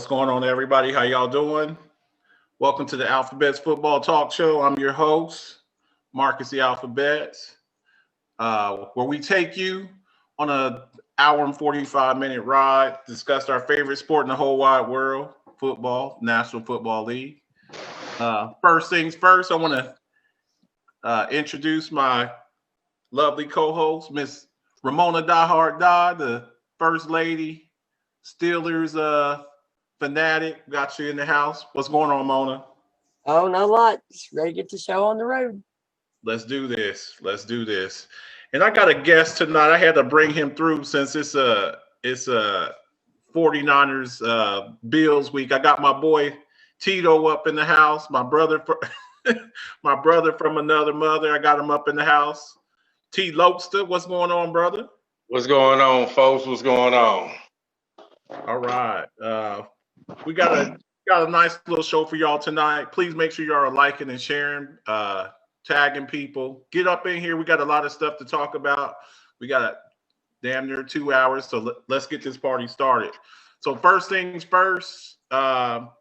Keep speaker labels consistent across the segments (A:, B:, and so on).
A: going on, everybody? How y'all doing? Welcome to the Alphabets Football Talk Show. I'm your host, Marcus the Alphabets, where we take you on an hour and 45-minute ride, discuss our favorite sport in the whole wide world, football, National Football League. First things first, I want to introduce my lovely co-host, Miss Ramona Diehard Dodd, the First Lady, Steelers fanatic. Got you in the house. What's going on, Mona?
B: Oh, not a lot. Just ready to get the show on the road.
A: Let's do this. Let's do this. And I got a guest tonight. I had to bring him through since it's a 49ers Bills week. I got my boy Tito up in the house. My brother my brother from another mother. I got him up in the house. T. Lopester, what's going on, brother?
C: What's going on, folks? What's going on?
A: All right. We got a nice little show for y'all tonight. Please make sure y'all are liking and sharing, tagging people. Get up in here. We got a lot of stuff to talk about. We got damn near 2 hours, so let's get this party started. So first things first, are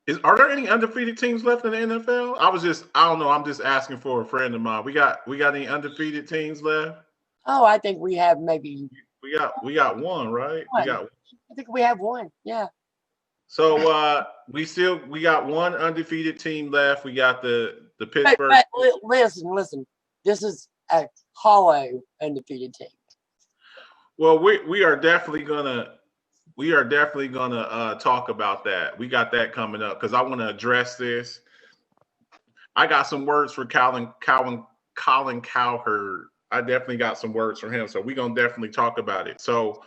A: there any undefeated teams left in the NFL? I don't know. I'm just asking for a friend of mine. We got any undefeated teams left?
B: Oh, I think we have maybe.
A: We got one, right?
B: I think we have one. Yeah.
A: So we got one undefeated team left. We got the Pittsburgh.
B: But listen. This is a hollow undefeated team.
A: Well, we are definitely gonna talk about that. We got that coming up because I want to address this. I got some words for Colin Cowherd. I definitely got some words from him, so we're gonna definitely talk about it. So,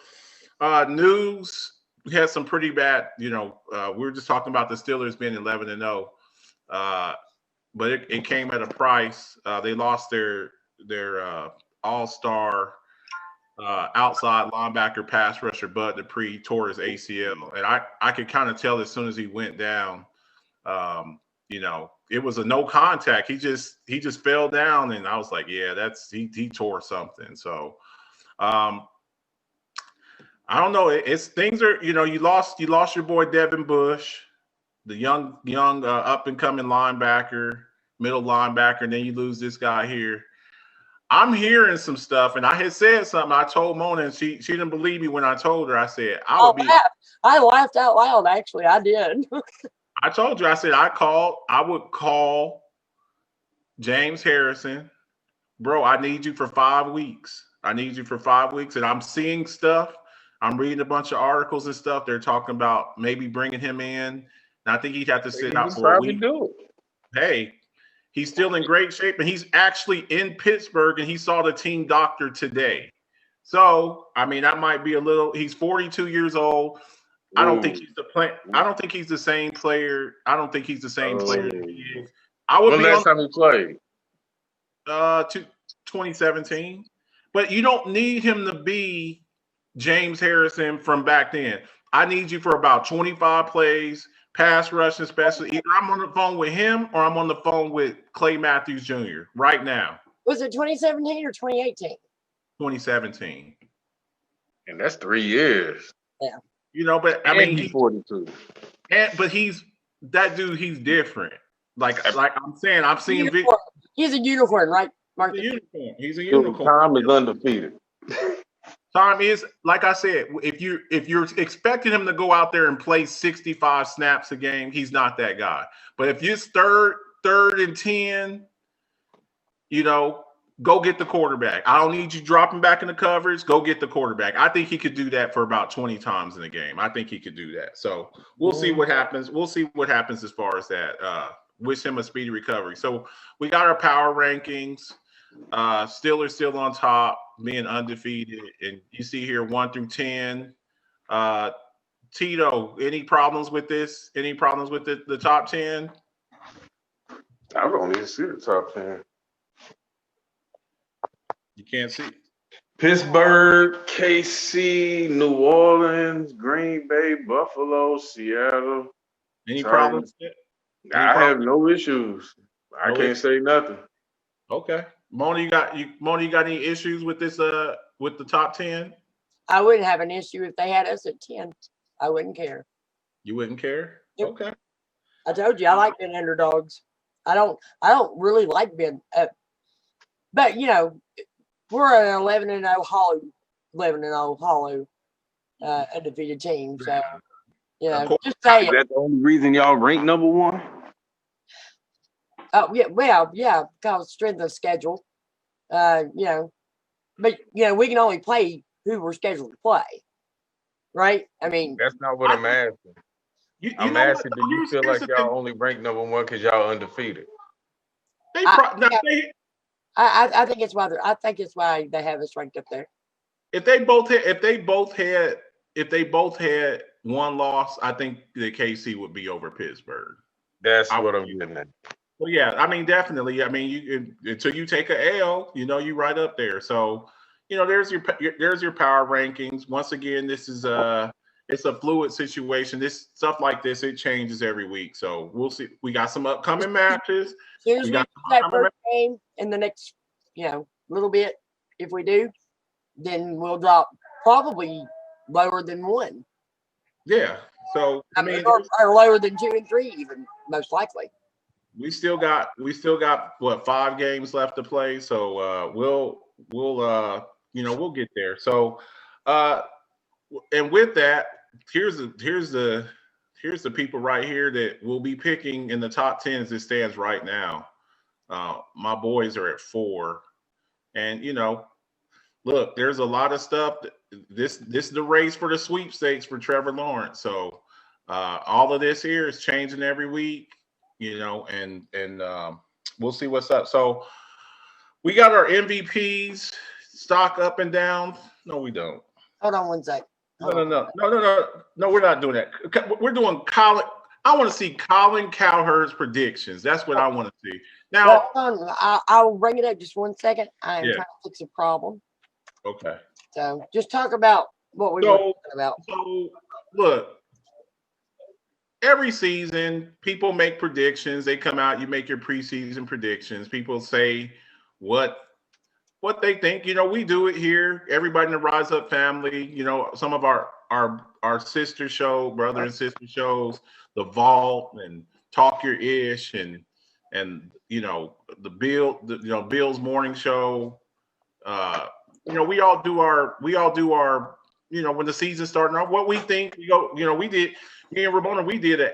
A: news. We had some pretty bad. We were just talking about the Steelers being 11-0, but it came at a price. They lost their all-star outside linebacker pass rusher Bud Dupree tore his ACL, and I could kind of tell as soon as he went down. It was a no contact. He just fell down, and I was like, yeah, he tore something. So, I don't know. It's things are, you lost your boy Devin Bush, the young up and coming linebacker, middle linebacker, and then you lose this guy here. I'm hearing some stuff, and I had said something. I told Mona, and she didn't believe me when I told her. I said
B: I laughed out loud. Actually, I did.
A: I told you. I said I would call James Harrison, bro. I need you for 5 weeks. And I'm seeing stuff. I'm reading a bunch of articles and stuff. They're talking about maybe bringing him in. And I think he'd have to sit out for a week. Hey, he's still in great shape, and he's actually in Pittsburgh, and he saw the team doctor today. So, I mean, that might be he's 42 years old. I don't think he's the same player. I don't think he's the same player that he is.
C: When last time he played?
A: 2017. But you don't need him to be James Harrison from back then. I need you for about 25 plays, pass rush especially. Either I'm on the phone with him or I'm on the phone with Clay Matthews Jr. right now.
B: Was it 2017 or 2018?
A: 2017.
C: And that's 3 years.
B: Yeah.
A: But I mean,
C: he's 42.
A: But he's different. Like I'm saying, I'm seeing
B: he's a unicorn, right, Mark?
A: He's a unicorn.
C: Tom is undefeated.
A: Tom is, like I said, if you're expecting him to go out there and play 65 snaps a game, he's not that guy. But if it's third and 10, go get the quarterback. I don't need you dropping back in the coverage. Go get the quarterback. I think he could do that for about 20 times in a game. I think he could do that. So we'll see what happens. We'll see what happens as far as that. Wish him a speedy recovery. So we got our power rankings. Steelers still on top, being undefeated. And you see here 1 through 10. Tito, any problems with this? Any problems with the top 10?
C: I don't even see the top 10.
A: You can't see.
C: Pittsburgh, KC, New Orleans, Green Bay, Buffalo, Seattle.
A: Any problems?
C: I have no issues. I can't say nothing.
A: Okay. Mona, you got any issues with this with the top 10?
B: I wouldn't have an issue if they had us at 10. I wouldn't care.
A: You wouldn't care?
B: Yep.
A: Okay.
B: I told you I like being underdogs. I don't really like being, but you know, we're an 11-0 hollow undefeated team. So you know, just say
C: Is that the only reason y'all rank number one?
B: oh yeah, because strength of schedule. You know, but you know, we can only play who we're scheduled to play, right? I mean,
C: That's not what I'm asking. I'm
A: know
C: asking,
A: what?
C: do you feel
A: Here's
C: like
A: the thing.
C: y'all only rank number one because y'all undefeated?
B: I think it's why they have us ranked up there.
A: If they both had one loss, I think the KC would be over Pittsburgh.
C: That's what I'm getting at.
A: Well, yeah, I mean, definitely. I mean, you until you take a L, you know, you right up there. So, you know, there's your power rankings. Once again, this is it's a fluid situation. This stuff like this, it changes every week. So we'll see. We got some upcoming matches.
B: As soon as we get that first game in the next, you know, little bit, if we do, then we'll drop probably lower than 1.
A: Yeah. So I mean,
B: or lower than 2 and 3, even most likely.
A: We still got what 5 games left to play. So we'll you know, we'll get there. So and with that, here's the people right here that we'll be picking in the top 10 as it stands right now. My boys are at 4, and you know, look, there's a lot of stuff. This is the race for the sweepstakes for Trevor Lawrence. So all of this here is changing every week, you know, and we'll see what's up. So we got our MVPs stock up and down. No, we don't.
B: Hold on one sec.
A: No, we're not doing that. We're doing Colin. I want to see Colin Cowherd's predictions. That's what I want to see. Now,
B: well, hold on. I'll bring it up just 1 second. I'm trying to fix a problem.
A: Okay.
B: So just talk about what we were talking about.
A: So look, every season people make predictions. They come out, you make your preseason predictions. People say what they think. You know, we do it here. Everybody in the Rise Up family, you know, some of our sister show, brother and sister shows, The Vault and Talk Your Ish and you know, Bill's morning show. You know, we all do our, you know, when the season's starting off, what we think, we go, you know, me and Ramona, we did an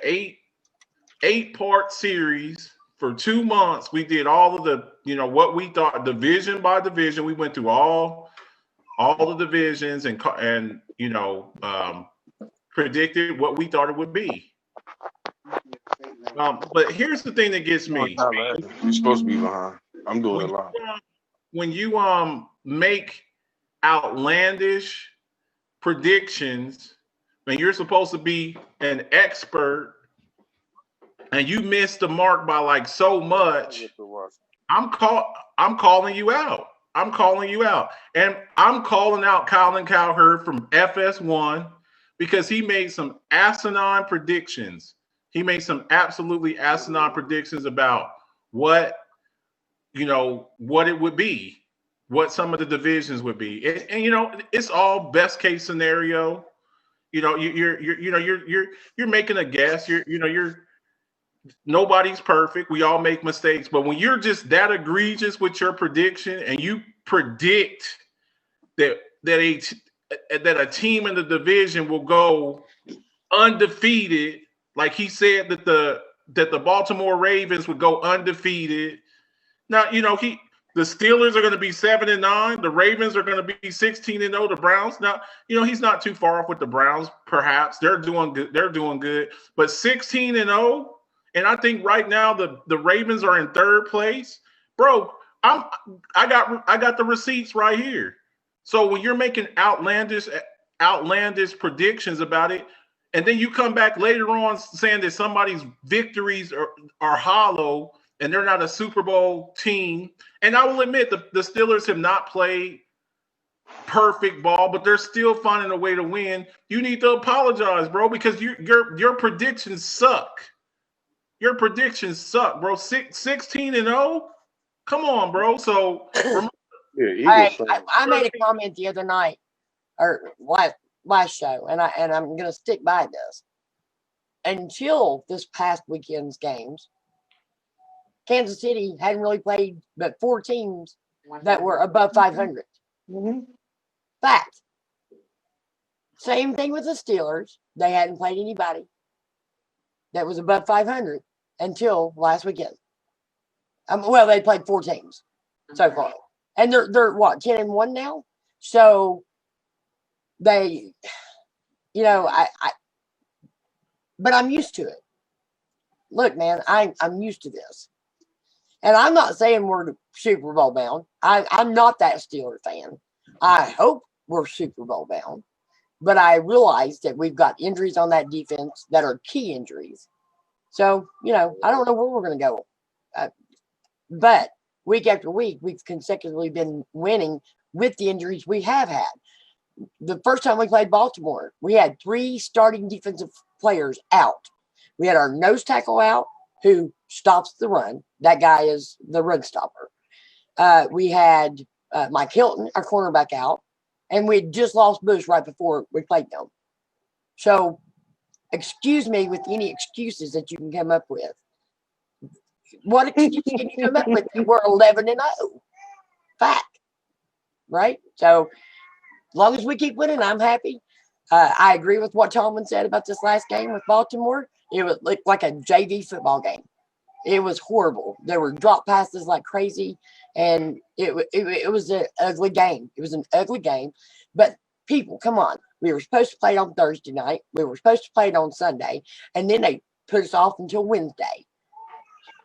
A: 8-part series for 2 months. We did all of the, you know, what we thought division by division. We went through all the divisions and you know, predicted what we thought it would be. But here's the thing that gets me.
C: You're supposed to be behind. I'm doing a lot.
A: When you make outlandish predictions, and you're supposed to be an expert, and you miss the mark by like so much, I'm calling you out. I'm calling you out, and I'm calling out Colin Cowherd from FS1 because he made some asinine predictions. He made some absolutely asinine predictions about what, you know, what it would be, what some of the divisions would be, and you know, it's all best case scenario. You know, you're making a guess. You're nobody's perfect. We all make mistakes, but when you're just that egregious with your prediction and you predict that a team in the division will go undefeated, like he said that the Baltimore Ravens would go undefeated. Now, you know, the Steelers are going to be 7-9. The Ravens are going to be 16-0. The Browns, now, you know, he's not too far off with the Browns. Perhaps they're doing good. But 16-0, and I think right now the Ravens are in 3rd place, bro. I got the receipts right here. So when you're making outlandish predictions about it, and then you come back later on saying that somebody's victories are hollow and they're not a Super Bowl team. And I will admit the Steelers have not played perfect ball, but they're still finding a way to win. You need to apologize, bro, because your predictions suck. Your predictions suck, bro. 16-0. Come on, bro. So
B: I made a comment the other night or last show, and I'm gonna stick by this. until this past weekend's games, Kansas City hadn't really played but 4 teams that were above 500.
C: Mm-hmm.
B: Fact. Same thing with the Steelers. They hadn't played anybody that was above 500 until last weekend. Well, they played 4 teams so far, and they're what, 10-1 now. So they, but I'm used to it. Look, man, I'm used to this, and I'm not saying we're Super Bowl bound. I'm not that Steeler fan. I hope we're Super Bowl bound, but I realize that we've got injuries on that defense that are key injuries. So I don't know where we're going to go. But week after week, we've consecutively been winning with the injuries we have had. The first time we played Baltimore, we had 3 starting defensive players out. We had our nose tackle out, who stops the run. That guy is the run stopper. We had Mike Hilton, our cornerback, out, and we had just lost Bush right before we played them. So, excuse me with any excuses that you can come up with. What excuse can you come up with? We're 11-0. Fact. Right? So, as long as we keep winning, I'm happy. I agree with what Tomlin said about this last game with Baltimore. It was like a JV football game. It was horrible. There were drop passes like crazy, and it was an ugly game. It was an ugly game. But people, come on. We were supposed to play it on Thursday night. We were supposed to play it on Sunday, and then they put us off until Wednesday.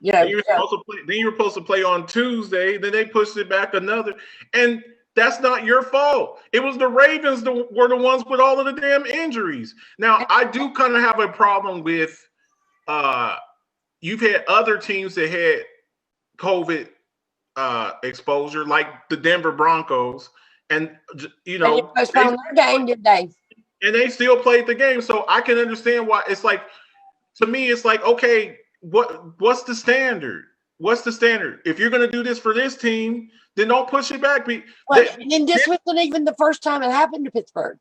A: Then you were supposed to play on Tuesday. Then they pushed it back another, and that's not your fault. It was the Ravens were the ones with all of the damn injuries. Now, I do kind of have a problem with you've had other teams that had COVID exposure, like the Denver Broncos, and
B: they postponed their game, did they?
A: And they still played the game, so I can understand why. It's like, to me, it's like, okay, what's the standard? What's the standard? If you're going to do this for this team, then don't push it back.
B: And this wasn't even the first time it happened to Pittsburgh.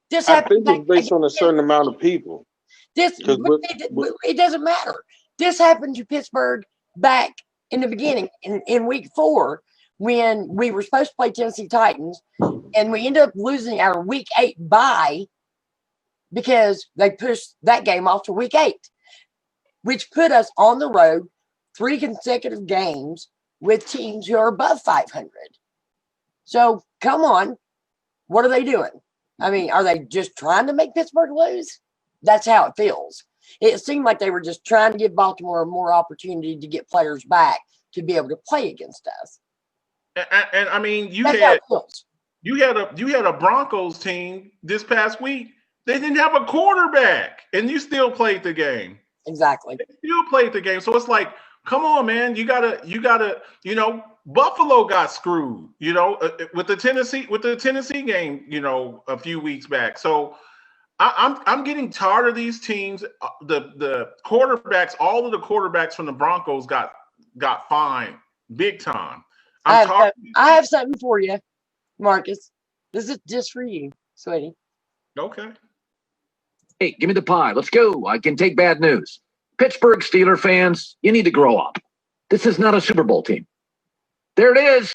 B: This happened.
C: I think it's based on a certain amount of people.
B: It doesn't matter. This happened to Pittsburgh back in the beginning, in week 4, when we were supposed to play Tennessee Titans, and we ended up losing our week 8 bye because they pushed that game off to week 8, which put us on the road 3 consecutive games with teams who are above 500. So, come on. What are they doing? I mean, are they just trying to make Pittsburgh lose? That's how it feels. It seemed like they were just trying to give Baltimore more opportunity to get players back to be able to play against us.
A: And I mean, you had a Broncos team this past week. They didn't have a quarterback, and you still played the game.
B: Exactly.
A: They still played the game. So it's like, come on, man. You gotta, Buffalo got screwed, with the Tennessee game, a few weeks back. So I'm getting tired of these teams. The quarterbacks, all of the quarterbacks from the Broncos got fined big time.
B: I have something for you, Marcus. This is just for you, sweetie.
A: Okay.
D: Hey, give me the pie. Let's go. I can take bad news. Pittsburgh Steeler fans, you need to grow up. This is not a Super Bowl team. There it is.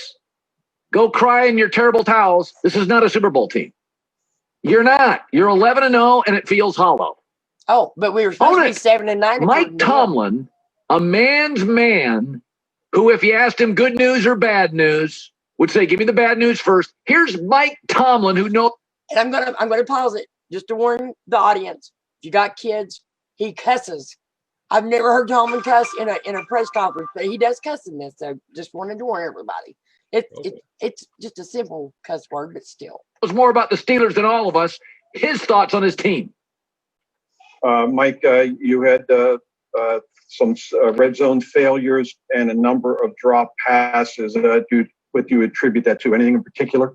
D: Go cry in your terrible towels. This is not a Super Bowl team. You're not. You're 11-0, and it feels hollow.
B: Oh, but we were supposed to be 7-9.
D: Mike Tomlin, a man's man, who, if you asked him good news or bad news, would say, "Give me the bad news first." Here's Mike Tomlin, who knows.
B: And I'm gonna pause it just to warn the audience. If you got kids, he cusses. I've never heard Tomlin cuss in a press conference, but he does cuss in this. So just wanted to warn everybody. It's just a simple cuss word, but still.
D: It was more about the Steelers than all of us. His thoughts on his team.
E: Mike, you had some red zone failures and a number of drop passes. What do you attribute that to? Anything in particular?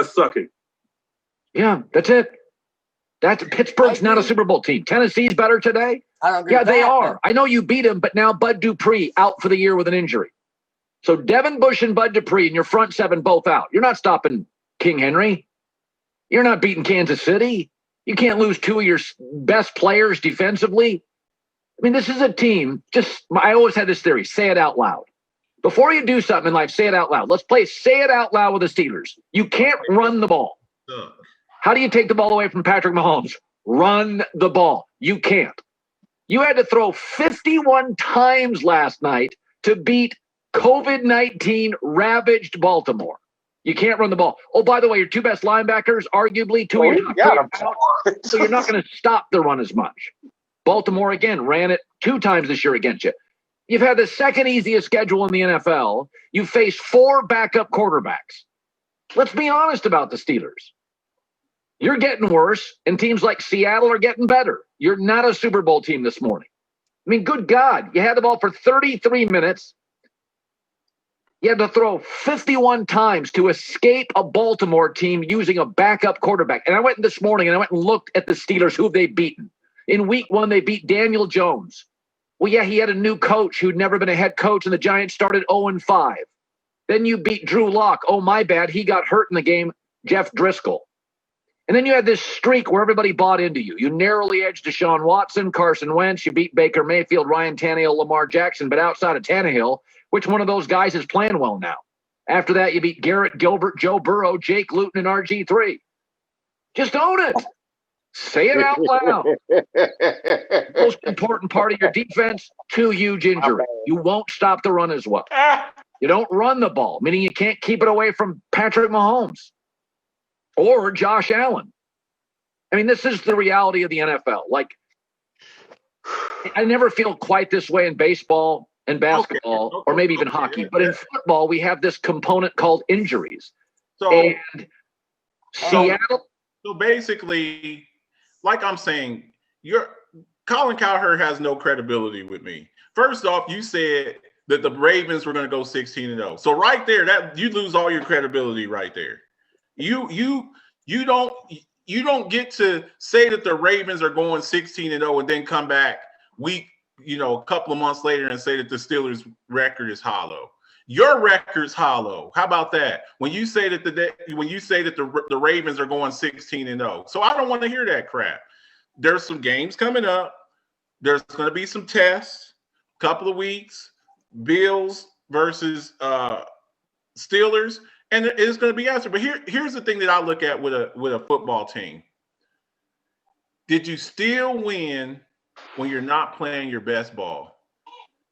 C: Sucking.
D: Yeah, that's it. Pittsburgh's not a Super Bowl team. Tennessee's better today.
B: I don't agree
D: yeah,
B: with
D: they
B: that,
D: are. I know you beat them, but now Bud Dupree out for the year with an injury. So Devin Bush and Bud Dupree and your front 7 both out. You're not stopping King Henry. You're not beating Kansas City. You can't lose two of your best players defensively. I mean, this is a team. I always had this theory. Say it out loud. Before you do something in life, say it out loud. Let's play say it out loud with the Steelers. You can't run the ball. How do you take the ball away from Patrick Mahomes? Run the ball. You can't. You had to throw 51 times last night to beat COVID-19 ravaged Baltimore. You can't run the ball. Oh, by the way, your two best linebackers, arguably two of your top players out, so you're not going to stop the run as much. Baltimore, again, ran it 2 times this year against you. You've had the second easiest schedule in the NFL. You faced 4 backup quarterbacks. Let's be honest about the Steelers. You're getting worse, and teams like Seattle are getting better. You're not a Super Bowl team this morning. I mean, good God, you had the ball for 33 minutes. You had to throw 51 times to escape a Baltimore team using a backup quarterback. And I went this morning and I went and looked at the Steelers, who they've beaten. In week 1, they beat Daniel Jones. Well, yeah, he had a new coach who'd never been a head coach, and the Giants started 0-5. Then you beat Drew Lock. Oh, my bad. He got hurt in the game, Jeff Driscoll. And then you had this streak where everybody bought into you. You narrowly edged Deshaun Watson, Carson Wentz. You beat Baker Mayfield, Ryan Tannehill, Lamar Jackson. But outside of Tannehill, which one of those guys is playing well now? After that, you beat Garrett Gilbert, Joe Burrow, Jake Luton, and RG3. Just own it. Say it out loud. Most important part of your defense, 2 huge injuries. You won't stop the run as well. You don't run the ball, meaning you can't keep it away from Patrick Mahomes or Josh Allen. I mean, this is the reality of the NFL. Like, I never feel quite this way in baseball and basketball, or maybe even hockey. But in football, we have this component called injuries. And Seattle.
A: So basically, like I'm saying, Colin Cowherd has no credibility with me. First off, you said that the Ravens were going to go 16-0. So right there, that you lose all your credibility right there. You don't get to say that the Ravens are going 16-0 and then come back a couple of months later and say that the Steelers' record is hollow. Your record's hollow. How about that? When you say that the Ravens are going 16-0. So I don't want to hear that crap. There's some games coming up. There's going to be some tests. Couple of weeks. Bills versus Steelers, and it's going to be answered. But here's the thing that I look at with a football team. Did you still win when you're not playing your best ball?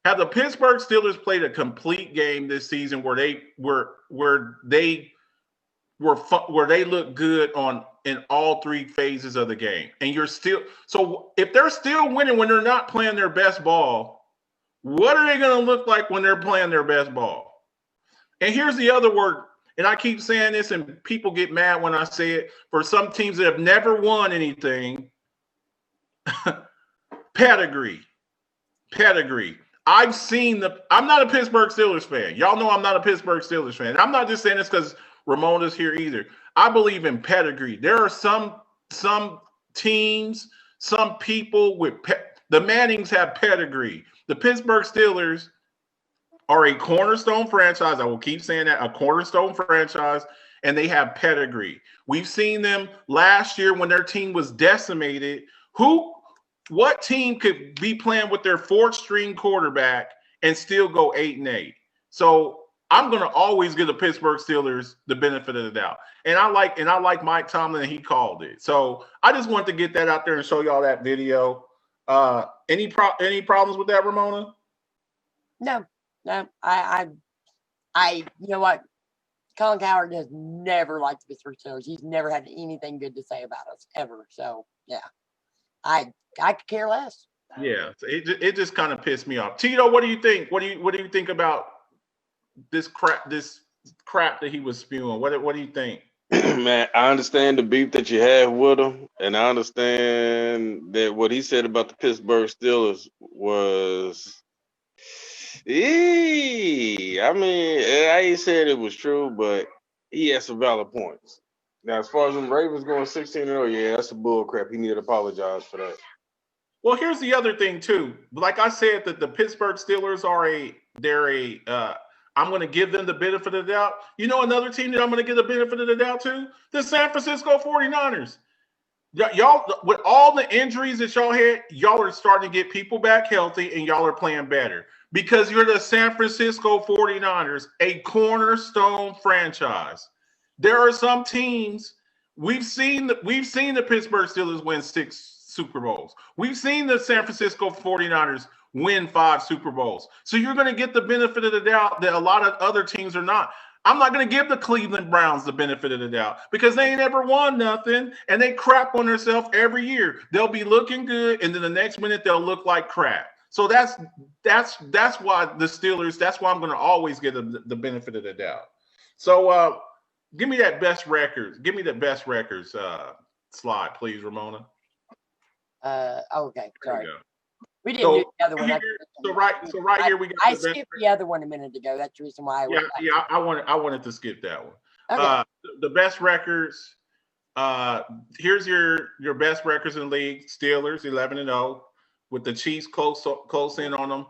A: Have the Pittsburgh Steelers played a complete game this season where they look good in all 3 phases of the game? And so if they're still winning when they're not playing their best ball, what are they going to look like when they're playing their best ball? And here's the other word, and I keep saying this, and people get mad when I say it. For some teams that have never won anything, pedigree. I'm not a Pittsburgh Steelers fan. Y'all know I'm not a Pittsburgh Steelers fan. And I'm not just saying this because Ramona's here either. I believe in pedigree. There are some teams, some people with the Mannings have pedigree. The Pittsburgh Steelers are a cornerstone franchise. I will keep saying that, a cornerstone franchise, and they have pedigree. We've seen them last year when their team was decimated. What team could be playing with their 4th-string quarterback and still go 8-8? So I'm going to always give the Pittsburgh Steelers the benefit of the doubt. And I like Mike Tomlin, and he called it. So I just wanted to get that out there and show y'all that video. Any problems with that, Ramona?
B: No. I you know what? Colin Cowherd has never liked the Pittsburgh Steelers. He's never had anything good to say about us ever. So yeah, I could care less.
A: Yeah, it just kind of pissed me off. Tito, what do you think? What do you think about this crap that he was spewing? What do you think?
C: Man, I understand the beef that you have with him, and I understand that what he said about the Pittsburgh Steelers was, I mean, I ain't saying it was true, but he had some valid points. Now, as far as the Ravens going 16-0, yeah, that's a bull crap. He need to apologize for that.
A: Well, here's the other thing too. Like I said, that the Pittsburgh Steelers I'm going to give them the benefit of the doubt. You know, another team that I'm going to give the benefit of the doubt to? The San Francisco 49ers. Y'all, with all the injuries that y'all had, y'all are starting to get people back healthy and y'all are playing better because you're the San Francisco 49ers, a cornerstone franchise. There are some teams we've seen the Pittsburgh Steelers win 6 Super Bowls. We've seen the San Francisco 49ers win 5 Super Bowls. So you're going to get the benefit of the doubt that a lot of other teams are not. I'm not going to give the Cleveland Browns the benefit of the doubt because they ain't ever won nothing and they crap on themselves every year. They'll be looking good and then the next minute they'll look like crap. So that's why the Steelers, that's why I'm going to always give them the benefit of the doubt. So give me that best records. Give me the best records slide, please, Ramona.
B: Okay, sorry. We didn't
A: So
B: do the other one.
A: right here we got.
B: I skipped the other one a minute ago. That's the reason why.
A: I wanted to skip that one.
B: Okay.
A: The best records. Here's your best records in the league. Steelers 11-0 with the Chiefs close in on them.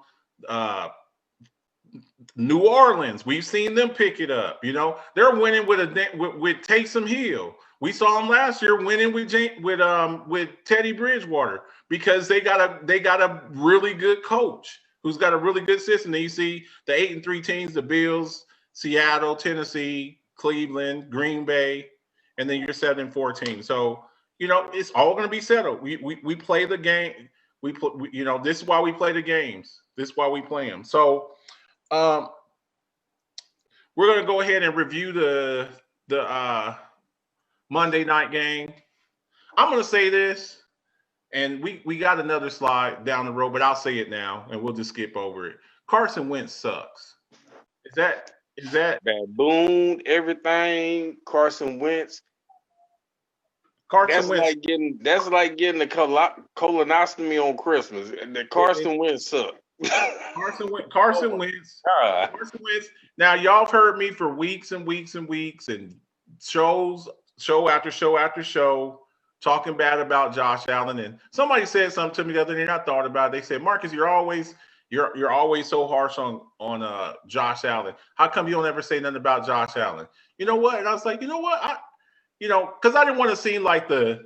A: New Orleans, we've seen them pick it up. You know, they're winning with Taysom Hill. We saw them last year winning with Teddy Bridgewater because they got a really good coach who's got a really good system. And you see the 8-3 teams: the Bills, Seattle, Tennessee, Cleveland, Green Bay, and then you're 7-14. So you know it's all going to be settled. We play the game. This is why we play the games. This is why we play them. So we're going to go ahead and review the Monday night game. I'm going to say this, and we got another slide down the road, but I'll say it now, and we'll just skip over it. Carson Wentz sucks. Is that
C: baboon everything? Carson Wentz. That's like getting a colonoscopy on Christmas. The Carson Wentz sucks.
A: Carson Wentz. Now y'all have heard me for weeks and weeks and weeks and show after show after show talking bad about Josh Allen. And somebody said something to me the other day and I thought about it. They said, Marcus, you're always so harsh on Josh Allen. How come you don't ever say nothing about Josh Allen? You know what? And I was like, you know what? Because I didn't want to seem like the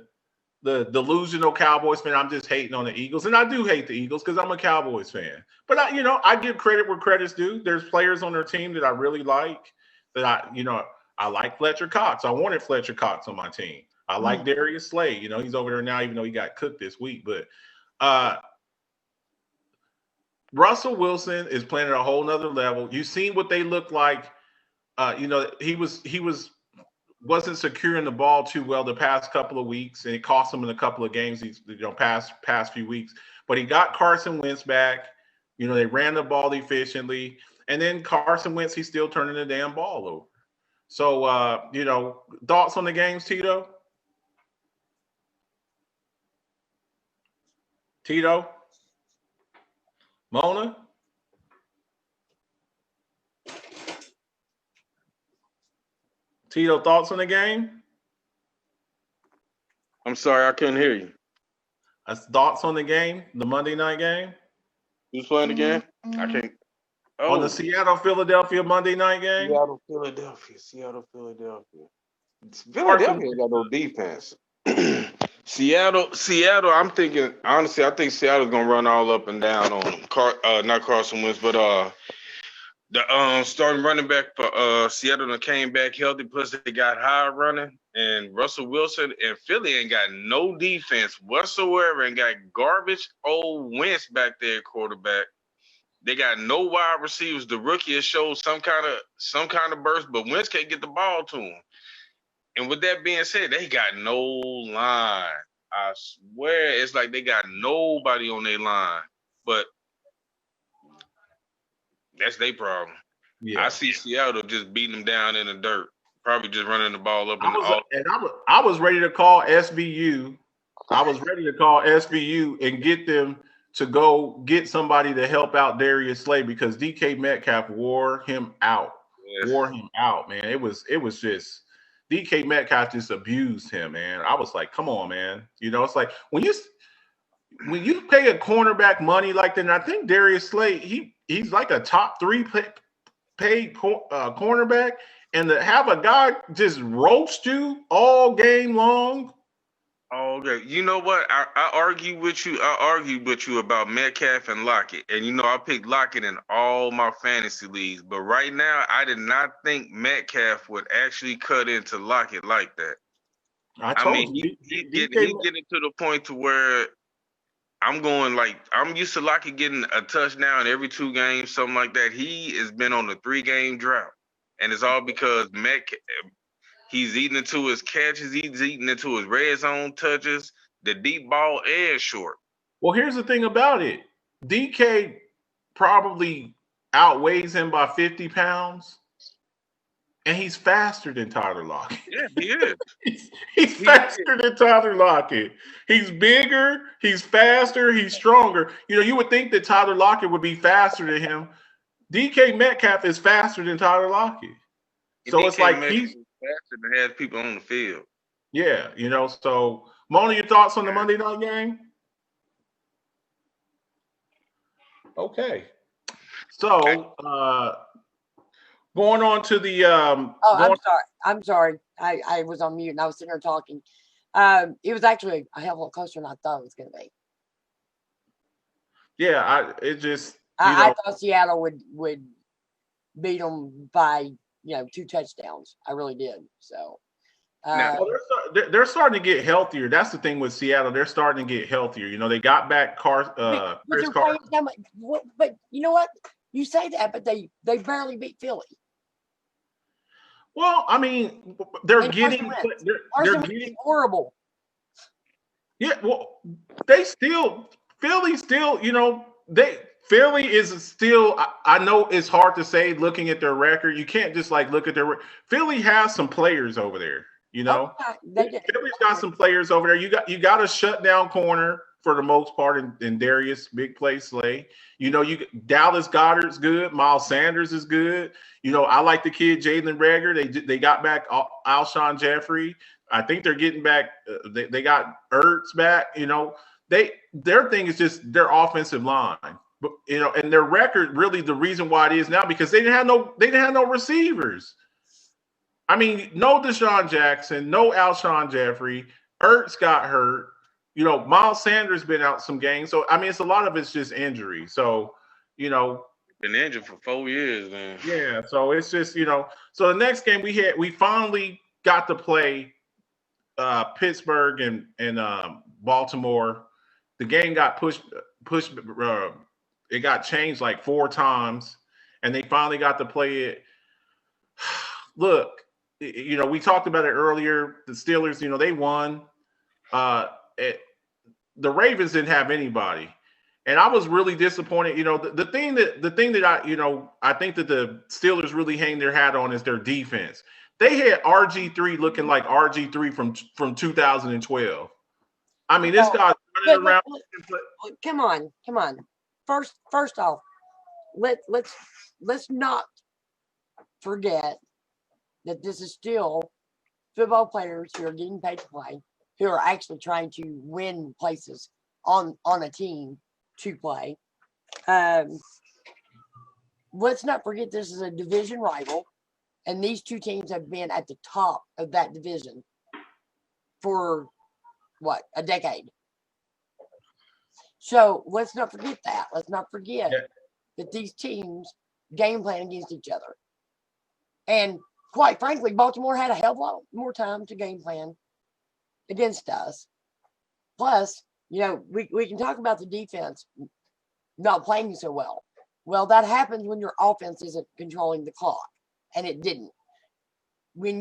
A: delusional Cowboys fan. I'm just hating on the Eagles, and I do hate the Eagles because I'm a Cowboys fan. But I give credit where credit's due. There's players on their team that I really like. I like Fletcher Cox. I wanted Fletcher Cox on my team. I like Darius Slay. He's over there now, even though he got cooked this week. But Russell Wilson is playing at a whole nother level. You've seen what they look like. He wasn't securing the ball too well the past couple of weeks, and it cost him in a couple of games past few weeks. But he got Carson Wentz back. They ran the ball efficiently, and then Carson Wentz, he's still turning the damn ball over. So, thoughts on the games, Tito? Mona? Tito, thoughts on the game?
C: I'm sorry, I couldn't hear you.
A: Thoughts on the game, the Monday night game?
C: Who's playing the game? I can't.
A: On the Seattle-Philadelphia Monday night game?
C: Seattle-Philadelphia. Philadelphia ain't got no defense. Seattle, I'm thinking, honestly, I think Seattle's going to run all up and down on them. Not Carson Wentz, but the starting running back for Seattle that came back healthy, plus they got high running, and Russell Wilson and Philly ain't got no defense whatsoever and got garbage old Wentz back there quarterback. They got no wide receivers. The rookie has showed some kind of burst, but Wentz can't get the ball to him. And with that being said, they got no line. I swear it's like they got nobody on their line. But that's their problem. Yeah. I see Seattle just beating them down in the dirt. Probably just running the ball up.
A: I was ready to call SVU. I was ready to call SVU and get them to go get somebody to help out Darius Slay because DK Metcalf wore him out. Yes. Wore him out, man. It was just DK Metcalf just abused him, man. I was like, come on, man. It's like when you pay a cornerback money like that, and I think Darius Slay, he's like a top 3 paid cornerback, and to have a guy just roast you all game long.
C: Oh, okay. You know what? I argue with you. I argued with you about Metcalf and Lockett. And I picked Lockett in all my fantasy leagues. But right now, I did not think Metcalf would actually cut into Lockett like that.
A: I
C: I mean,
A: told you,
C: he's getting to the point to where I'm going like I'm used to Lockett getting a touchdown every 2 games, something like that. He has been on a 3-game drought. And it's all because he's eating into his catches, he's eating into his red zone touches, the deep ball and short.
A: well, here's the thing about it. DK probably outweighs him by 50 pounds, and he's faster than Tyler Lockett.
C: Yeah, he is.
A: He's faster than Tyler Lockett. He's bigger, he's faster, he's stronger. You would think that Tyler Lockett would be faster than him. DK Metcalf is faster than Tyler Lockett. So
C: DK
A: it's like
C: Metcalf
A: he's
C: faster than has people on the field.
A: yeah, so Mona, your thoughts on the Monday night game? Okay. So going on to the
B: I'm sorry. I was on mute and I was sitting there talking. It was actually a hell of a lot closer than I thought it was going to be.
A: Yeah,
B: I thought Seattle would beat them by 2 touchdowns. I really did. So
A: they're starting to get healthier. That's the thing with Seattle. They're starting to get healthier. They got back Chris Carson.
B: But you know what? You say that, but they barely beat Philly.
A: Well, I mean, they're getting
B: horrible.
A: Yeah, well, Philly still, Philly is still, I know it's hard to say looking at their record. You can't just look at Philly has some players over there, Philly's got some players over there. You got a shutdown corner for the most part in Darius Big Play Slay. Dallas Goedert's good. Miles Sanders is good. I like the kid Jalen Reagor. They got back Alshon Jeffrey. I think they're getting back. They got Ertz back. Their thing is just their offensive line. But and their record really the reason why it is now because they didn't have no receivers. I mean, no Deshaun Jackson, no Alshon Jeffrey. Ertz got hurt. Miles Sanders been out some games. So I mean, it's a lot of it's just injury. So
C: been injured for 4 years, man.
A: Yeah. So it's just So the next game we finally got to play Pittsburgh and Baltimore. The game got pushed. It got changed 4 times, and they finally got to play it. Look, we talked about it earlier. The Steelers, they won. The Ravens didn't have anybody, and I was really disappointed. The thing that I think that the Steelers really hang their hat on is their defense. They had RG3 looking like RG3 from 2012. I mean, this guy's running around.
B: Come on. First off, let's not forget that this is still football players who are getting paid to play, who are actually trying to win places on a team to play. Let's not forget this is a division rival, and these two teams have been at the top of that division for a decade. So let's not forget that. Let's not forget that these teams game plan against each other. And quite frankly, Baltimore had a hell of a lot more time to game plan against us. Plus, we can talk about the defense not playing so well. Well, that happens when your offense isn't controlling the clock, and it didn't. When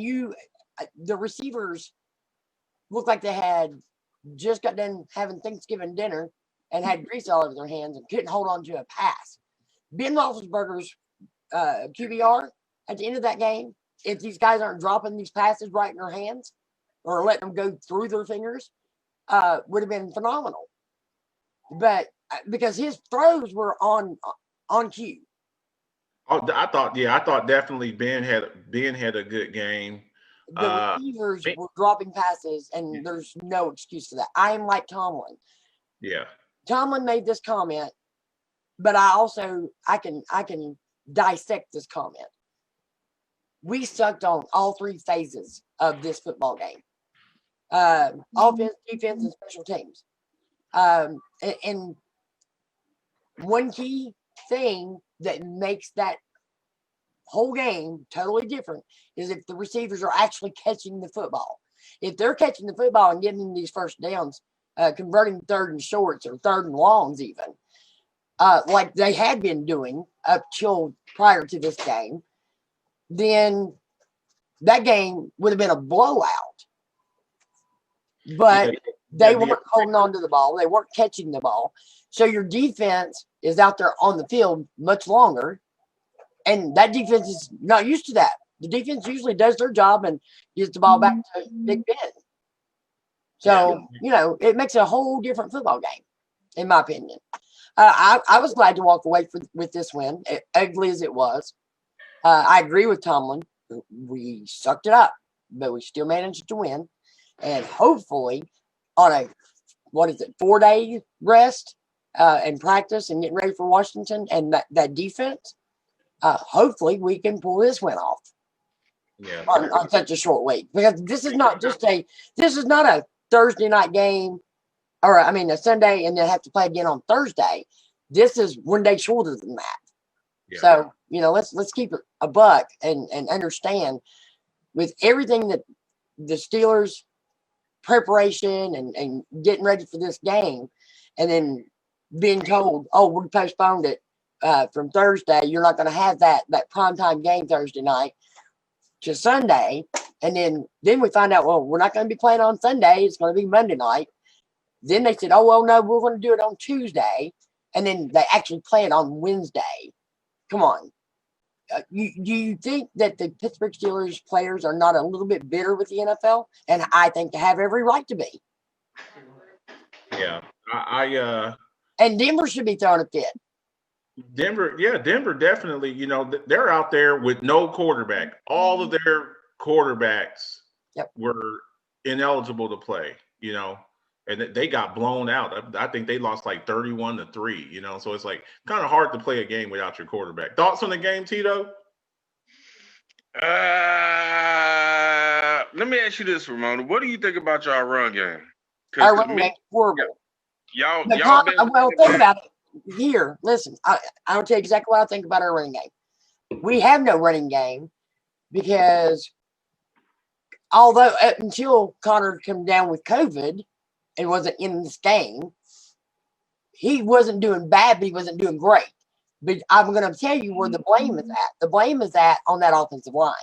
B: the receivers looked like they had just got done having Thanksgiving dinner and had grease all over their hands and couldn't hold on to a pass. Ben Roethlisberger's QBR at the end of that game, if these guys aren't dropping these passes right in their hands or letting them go through their fingers, would have been phenomenal. But because his throws were on cue.
A: Oh, I thought definitely Ben had a good game.
B: The receivers were dropping passes, and there's no excuse for that. I'm like Tomlin.
A: Yeah.
B: Tomlin made this comment, but I can dissect this comment. We sucked on all 3 phases of this football game. offense, defense, and special teams. And one key thing that makes that whole game totally different is if the receivers are actually catching the football. If they're catching the football and getting these first downs, converting third and shorts or third and longs even, like they had been doing up till prior to this game, then that game would have been a blowout. But they weren't holding on to the ball. They weren't catching the ball. So your defense is out there on the field much longer. And that defense is not used to that. The defense usually does their job and gets the ball back to Big Ben. So, it makes a whole different football game, in my opinion. I was glad to walk away with this win, ugly as it was. I agree with Tomlin. We sucked it up, but we still managed to win. And hopefully on a, 4-day rest and practice and getting ready for Washington and that defense, hopefully we can pull this win off on such a short week. Because this is not a Thursday night game or, a Sunday and then have to play again on Thursday. This is one day shorter than that. Yeah. So, let's keep it a buck and understand with everything that the Steelers preparation and getting ready for this game and then being told, oh, we postponed it from Thursday. You're not going to have that primetime game Thursday night to Sunday. And then we find out, well, we're not going to be playing on Sunday. It's going to be Monday night. Then they said, oh, well, no, we're going to do it on Tuesday. And then they actually play it on Wednesday. Come on. Do you think that the Pittsburgh Steelers players are not a little bit bitter with the NFL? And I think they have every right to be.
A: Yeah.
B: And Denver should be throwing a fit.
A: Denver definitely, they're out there with no quarterback. All of their quarterbacks were ineligible to play, and they got blown out. I think they lost like 31-3, so it's like kind of hard to play a game without your quarterback. Thoughts on the game, Tito?
C: Let me ask you this, Ramona. What do you think about y'all run game?
B: Our run game horrible.
C: Y'all
B: think about it. Here, listen, I'll tell you exactly what I think about our running game. We have no running game because although until Connor came down with COVID and wasn't in this game, he wasn't doing bad, but he wasn't doing great. But I'm going to tell you where the blame is at. The blame is on that offensive line.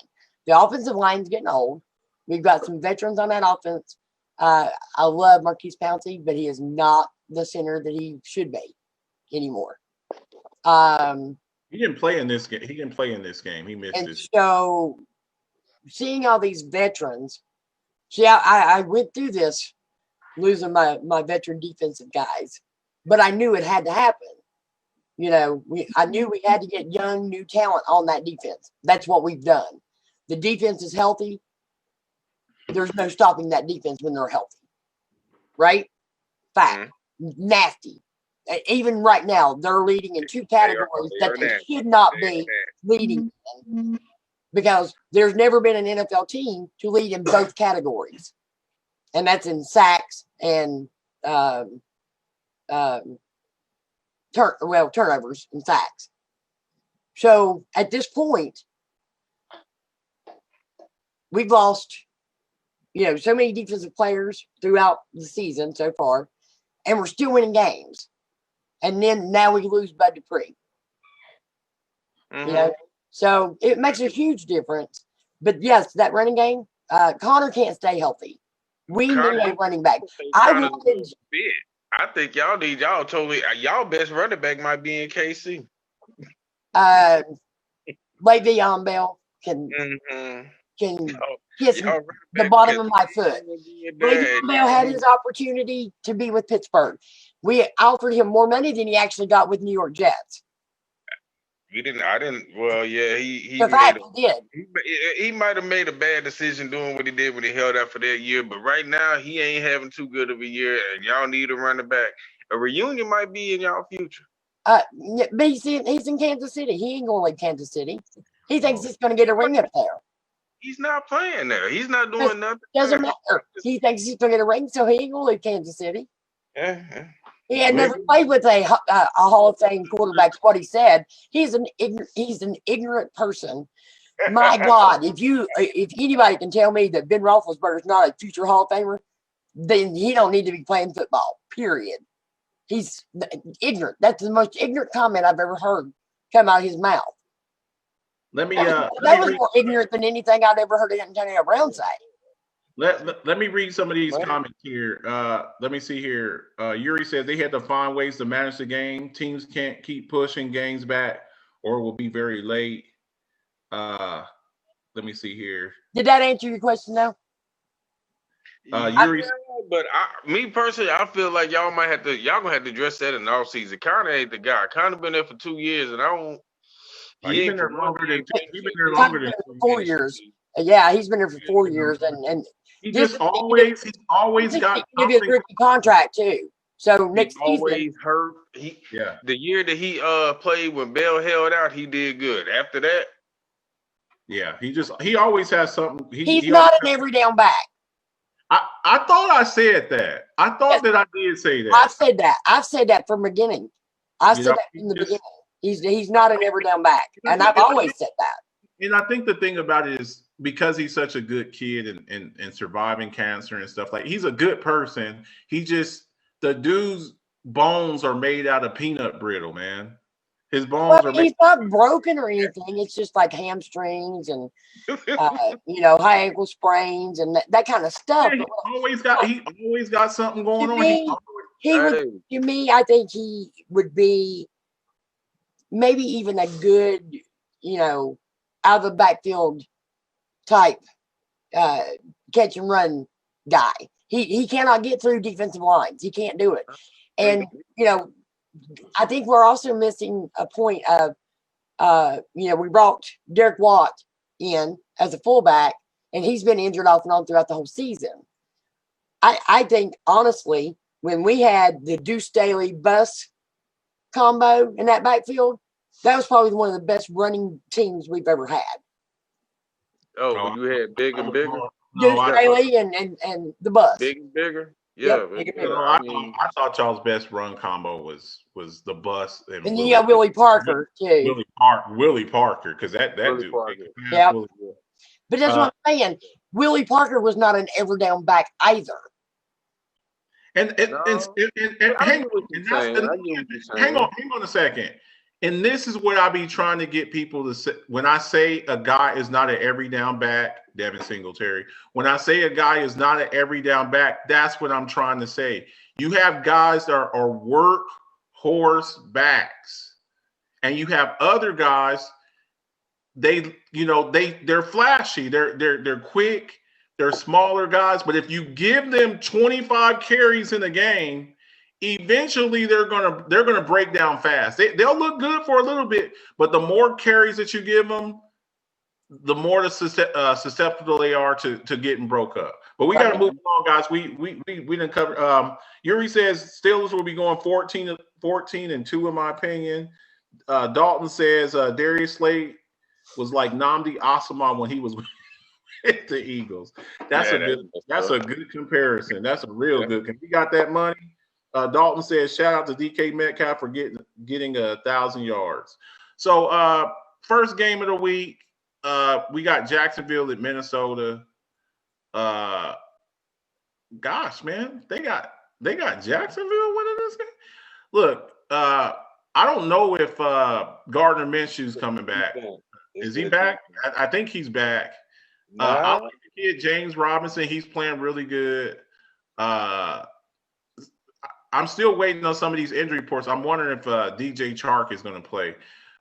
B: The offensive line is getting old. We've got some veterans on that offense. I love Marquise Pouncey, but he is not the center that he should be anymore.
A: He didn't play in this game. He missed it.
B: So seeing all these veterans, I went through this losing my veteran defensive guys, but I knew it had to happen. I knew we had to get young, new talent on that defense. That's what we've done. The defense is healthy. There's no stopping that defense when they're healthy. Right? Fact. Nasty. Even right now, they're leading in two categories that they should not be leading in because there's never been an NFL team to lead in both categories. And that's in sacks and turnovers and sacks. So at this point, we've lost, so many defensive players throughout the season so far, and we're still winning games. And then now we lose Bud Dupree. So it makes a huge difference. But yes, that running game, Connor can't stay healthy. We need a running back.
C: I think y'all need y'all best running back might be in KC.
B: Le'Veon Bell can kiss the bottom of my foot. Le'Veon Bell had his opportunity to be with Pittsburgh. We offered him more money than he actually got with New York Jets.
C: I didn't. Well, yeah, he
B: did.
C: He might have made a bad decision doing what he did when he held out for that year. But right now, he ain't having too good of a year, and y'all need a running back. A reunion might be in y'all future.
B: But he's in Kansas City. He ain't going to leave Kansas City. He thinks he's going to get a ring up there.
C: He's not playing there. He's not doing nothing.
B: Doesn't matter. He thinks he's going to get a ring, so he ain't going to leave Kansas City.
C: Yeah.
B: He had never played with a Hall of Fame quarterback. What he said. He's an ignorant person. My God, if anybody can tell me that Ben Roethlisberger is not a future Hall of Famer, then he don't need to be playing football. Period. He's ignorant. That's the most ignorant comment I've ever heard come out of his mouth.
A: Let me
B: that was more ignorant than anything I'd ever heard Antonio Brown say.
A: Let me read some of these comments here. Let me see here. Yuri says they had to find ways to manage the game. Teams can't keep pushing games back or it will be very late. Let me see here.
B: Did that answer your question now?
A: Yuri,
C: but me personally, I feel like y'all gonna have to address that in the offseason. Connor ain't the guy. Connor been there for 2 years, and I don't.
A: He's been there longer than
B: 4 years. Yeah, he's been there for 4 years, and
A: he just always got
B: give you a rookie contract too. So next season,
C: always hurt. The year that he played when Bell held out, he did good. After that,
A: he always has something.
B: He's not an every down back.
A: I thought I said that. I thought that I did say that.
B: I've said that from the beginning. I said that from the beginning. He's not an every down back, and I've always said that.
A: And I think the thing about it is because he's such a good kid and surviving cancer and stuff, like he's a good person. The dude's bones are made out of peanut brittle, man. His bones are.
B: He's not broken or anything. It's just like hamstrings and high ankle sprains and that kind of stuff.
A: Yeah, he always got something going on.
B: To me, I think he would be maybe even a good, out of the backfield type catch and run guy. He cannot get through defensive lines. He can't do it. And I think we're also missing a point of, we brought Derek Watt in as a fullback, and he's been injured off and on throughout the whole season. I think, honestly, when we had the Deuce Staley bus combo in that backfield, that was probably one of the best running teams we've ever had.
C: Oh, you had big and bigger?
B: Deuce Staley and the bus.
C: Big and bigger? Yeah.
B: Yep,
A: I thought y'all's best run combo was the bus and
B: then you got Willie Parker too.
A: Willie Parker, because that dude.
B: Yeah. But that's what I'm saying. Willie Parker was not an ever down back either.
A: And hang on a second. And this is what I be trying to get people to say. When I say a guy is not an every down back, Devin Singletary. When I say a guy is not an every down back, that's what I'm trying to say. You have guys that are workhorse backs, and you have other guys. They're flashy. They're quick. They're smaller guys. But if you give them 25 carries in a game, eventually they're gonna break down fast. They'll look good for a little bit, but the more carries that you give them, the more susceptible they are to getting broke up. But we got to move along, guys. We didn't cover. Yuri says Steelers will be going 14-2 in my opinion. Dalton says Darius Slade was like Nnamdi Asomugha when he was with the Eagles. That's a good comparison. That's a real good. We got that money. Dalton says, shout out to DK Metcalf for getting 1,000 yards. So first game of the week, we got Jacksonville at Minnesota. Gosh, man, they got Jacksonville winning this game. Look, I don't know if Gardner Minshew's coming back. Is he back? I think he's back. I like the kid James Robinson. He's playing really good. I'm still waiting on some of these injury reports. I'm wondering if DJ Chark is going to play.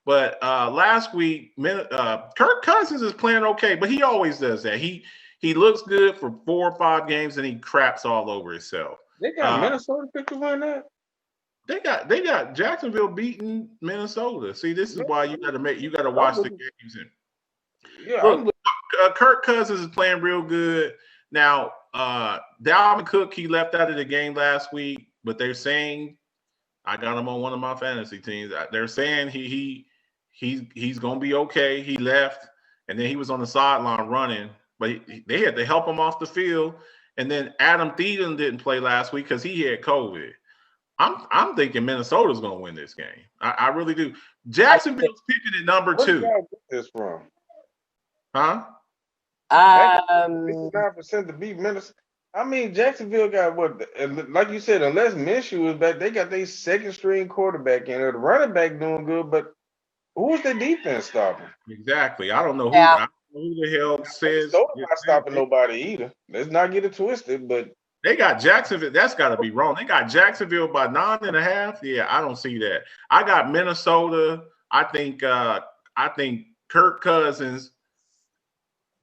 A: But last week, Kirk Cousins is playing okay, but he always does that. He looks good for 4 or 5 games, and he craps all over himself.
C: They got Minnesota picked up on that.
A: They got Jacksonville beating Minnesota. See, this is why you got to watch the games. Look, Kirk Cousins is playing real good now. Dalvin Cook, he left out of the game last week. But they're saying I got him on one of my fantasy teams. They're saying he's gonna be okay. He left, and then he was on the sideline running, but they had to help him off the field. And then Adam Thielen didn't play last week because he had COVID. I'm thinking Minnesota's going to win this game. I really do. Jacksonville's picking at number
C: Where did
A: 2.
C: y'all get this from?
A: Huh?
C: 59% to beat Minnesota. I mean, Jacksonville got what? Like you said, unless Minshew is back, they got their second string quarterback in there. The running back doing good, but who's the defense stopping?
A: Exactly. I don't know who.
B: Yeah.
A: I don't know who the hell says.
C: Minnesota's not stopping nobody either. Let's not get it twisted, but
A: They got Jacksonville. That's got to be wrong. They got Jacksonville by 9.5. Yeah, I don't see that. I got Minnesota. I think Kirk Cousins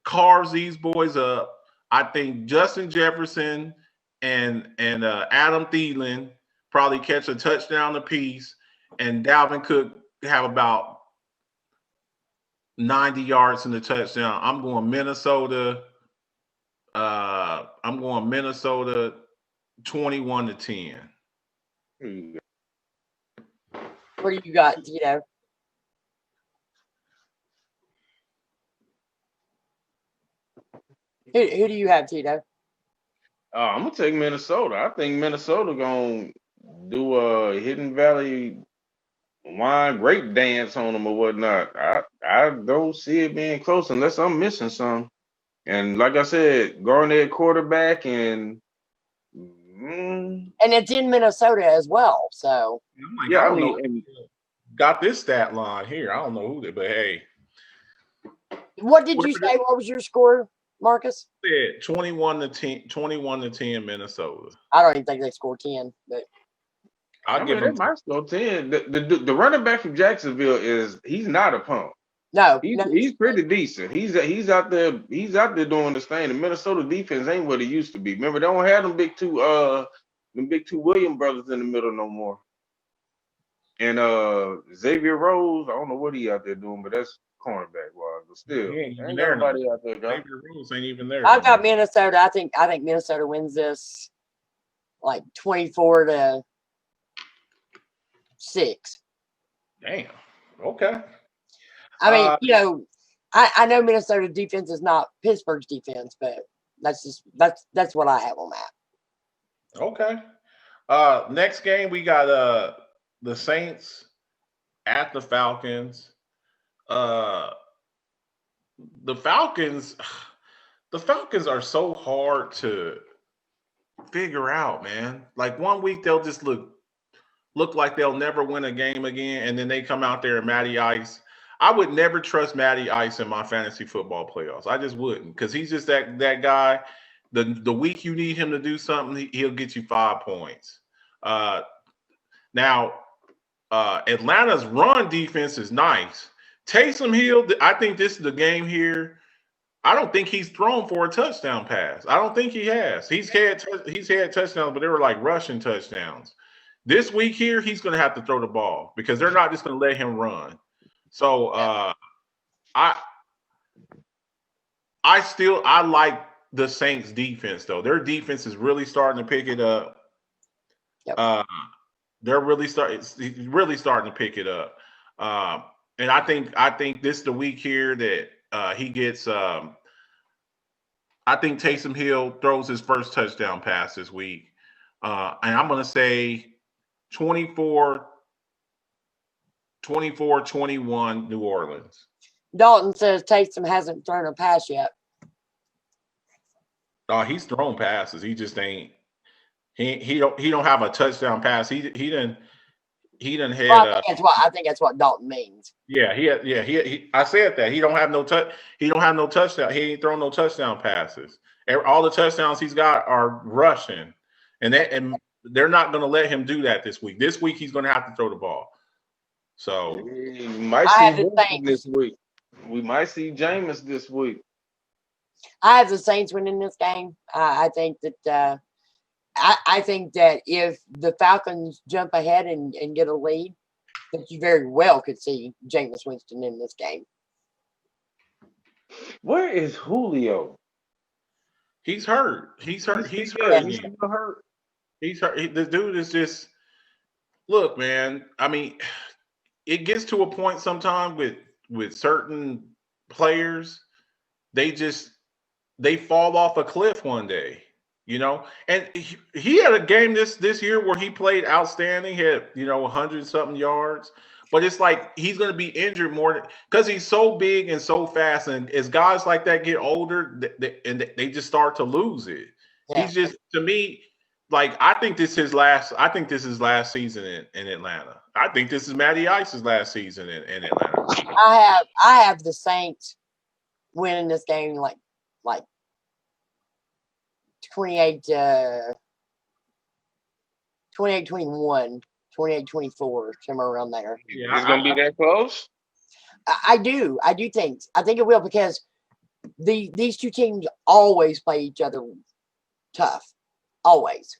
A: carves these boys up. I think Justin Jefferson and Adam Thielen probably catch a touchdown apiece, and Dalvin Cook have about 90 yards in the touchdown. I'm going Minnesota. I'm going Minnesota 21-10.
B: What do you got, Tito? Who do you have, Tito?
C: I'm gonna take Minnesota. I think Minnesota gonna do a Hidden Valley wine grape dance on them or whatnot. I don't see it being close unless I'm missing some. And like I said, Garnett quarterback and
B: And it's in Minnesota as well. So
A: yeah, I mean, got this stat line here. I don't know who but hey.
B: What did you say? What was your score, Marcus?
A: 21-10 Minnesota.
B: I don't even think they scored 10, but
C: I give them might score 10. The running back from Jacksonville he's not a punk.
B: No,
C: he's pretty decent. He's out there doing this thing. The Minnesota defense ain't what it used to be. Remember, they don't have them big two Williams brothers in the middle no more. And Xavier Rose, I don't know what he out there doing, but that's cornerback wise. But still, ain't nobody out there.
A: Xavier Rose ain't even there.
B: I've got Minnesota. I think Minnesota wins this like 24-6.
A: Damn. Okay.
B: I mean, I know Minnesota defense is not Pittsburgh's defense, but that's what I have on that.
A: Okay. Next game we got the Saints at the Falcons. The Falcons are so hard to figure out, man. Like 1 week they'll just look like they'll never win a game again, and then they come out there and Matty Ice. I would never trust Matty Ice in my fantasy football playoffs. I just wouldn't, because he's just that guy. The week you need him to do something, he'll get you 5 points. Now, Atlanta's run defense is nice. Taysom Hill, I think this is the game here. I don't think he's thrown for a touchdown pass. I don't think he has. He's had touchdowns, but they were like rushing touchdowns. This week here, he's going to have to throw the ball because they're not just going to let him run. So I like the Saints defense though. Their defense is really starting to pick it up. Yep. They're really starting to pick it up. And I think this is the week here that he gets. I think Taysom Hill throws his first touchdown pass this week, and I'm going to say 24-21 New Orleans.
B: Dalton says Taysom hasn't thrown a pass yet.
A: He's thrown passes. He just ain't. He don't have a touchdown pass. He didn't had.
B: Well, I think that's what Dalton means.
A: Yeah, I said that he don't have no touchdown. He ain't thrown no touchdown passes. All the touchdowns he's got are rushing, and they're not going to let him do that this week. This week he's going to have to throw the ball. So
C: we might see this week. We might see Jameis this week.
B: I have the Saints winning this game. I think that I think that if the Falcons jump ahead and get a lead, that you very well could see Jameis Winston in this game.
C: Where is Julio?
A: He's hurt. He's hurt. He's still hurt. He's hurt. The dude is just look, man. I mean, it gets to a point sometimes with certain players, they fall off a cliff one day, you know. And he had a game this year where he played outstanding, he had 100 something yards. But it's like he's going to be injured more because he's so big and so fast. And as guys like that get older, they just start to lose it.
B: Yeah.
A: He's just, to me, like I think this is his last. I think this is his last season in Atlanta. I think this is Matty Ice's last season in Atlanta.
B: I have the Saints winning this game like 28-21, 28-24, somewhere around there.
C: Yeah, it's gonna be that close.
B: I do think. I think it will because these two teams always play each other tough, always.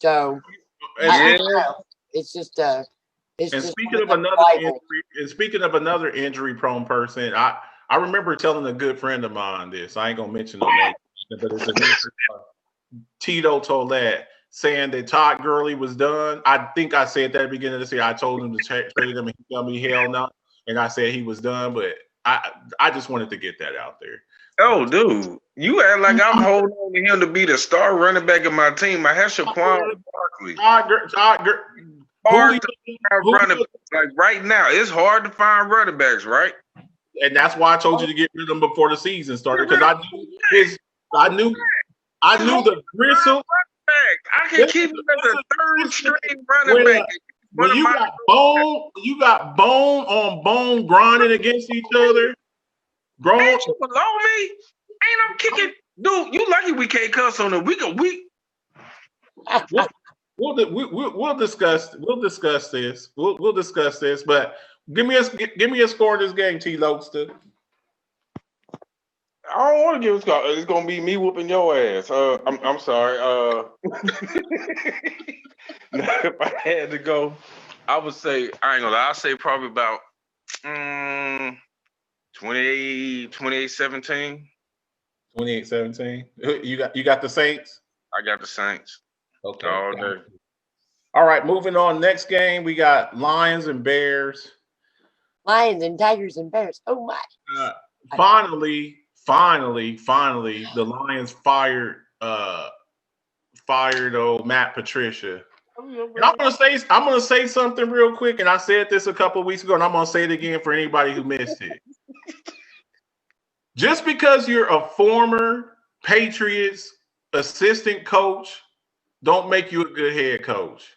B: So I don't know. It's just it's
A: And
B: just
A: speaking of another injury-prone person, I remember telling a good friend of mine this. I ain't gonna mention no name, but it's a Tito Tollett saying that Todd Gurley was done. I think I said that at the beginning of the year. I told him to trade him, and he told me hell no, and I said he was done. But I just wanted to get that out there.
C: Oh, dude, you act like I'm holding on to him to be the star running back of my team. I have Shaquan Barkley. Like right now, it's hard to find running backs, right?
A: And that's why I told you to get rid of them before the season started, because I knew the gristle.
C: I can keep him as a third string running back.
A: When you got bone on bone grinding against each other, bro.
C: Ain't you below me? Ain't I'm kicking, dude. You lucky we can't cuss on it.
A: We'll discuss this. We'll discuss this. But give me a score of this game, T. Lokester.
C: I don't want to give a score. It's gonna be me whooping your ass. I'm sorry. If I had to go, I would say I ain't gonna lie. I'll say probably about 28-17.
A: 28-17. You got the Saints?
C: I got the Saints.
A: Okay.
C: All
A: right, moving on. Next game, we got Lions and Bears.
B: Lions and Tigers and Bears. Oh my.
A: Finally, the Lions fired old Matt Patricia. And I'm gonna say something real quick, and I said this a couple of weeks ago, and I'm gonna say it again for anybody who missed it. Just because you're a former Patriots assistant coach, don't make you a good head coach.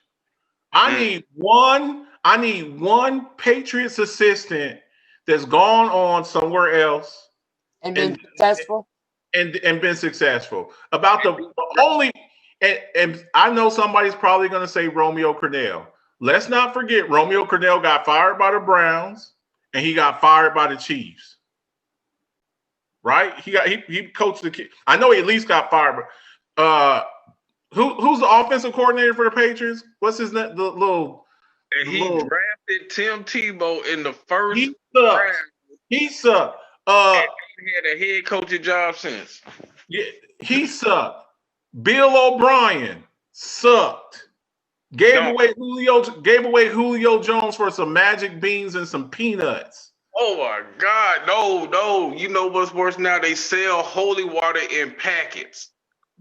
A: I need one Patriots assistant that's gone on somewhere else
B: and been successful.
A: And been successful. About the only, and I know somebody's probably going to say Romeo Crennel. Let's not forget Romeo Crennel got fired by the Browns and he got fired by the Chiefs. Right? He coached the kid. I know he at least got fired. But who's the offensive coordinator for the Patriots? What's his name?
C: He drafted Tim Tebow in the first
A: round. He sucked.
C: He had a head coaching job since.
A: Yeah, he sucked. Bill O'Brien sucked. Gave away Julio Jones for some magic beans and some peanuts.
C: Oh my God, no. You know what's worse now? They sell holy water in packets.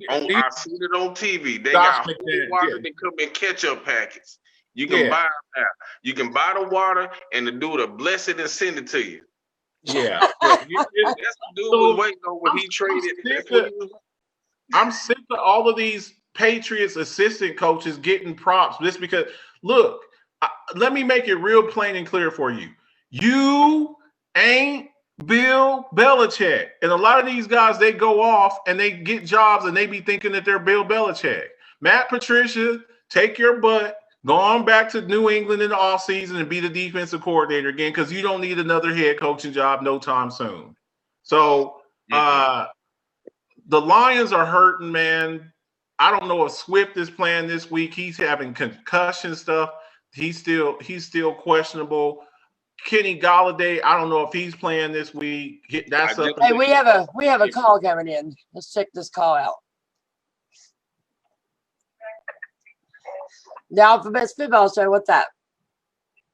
C: I seen it on TV. They got holy water that come in ketchup packets. You can buy them now. You can buy the water and the dude will bless it and send it to you.
A: Yeah.
C: That's what dude was waiting on when he traded.
A: I'm sick of all of these Patriots assistant coaches getting props just because. Look, let me make it real plain and clear for you. You ain't Bill Belichick. And a lot of these guys, they go off and they get jobs and they be thinking that they're Bill Belichick. Matt Patricia, take your butt, go on back to New England in the offseason and be the defensive coordinator again, because you don't need another head coaching job no time soon. So the Lions are hurting, man. I don't know if Swift is playing this week. He's having concussion stuff. He's still questionable. Kenny Golladay, I don't know if he's playing this week. That's
B: Hey, we have a call coming in. Let's check this call out. The Alphabet's Football Show. What's that?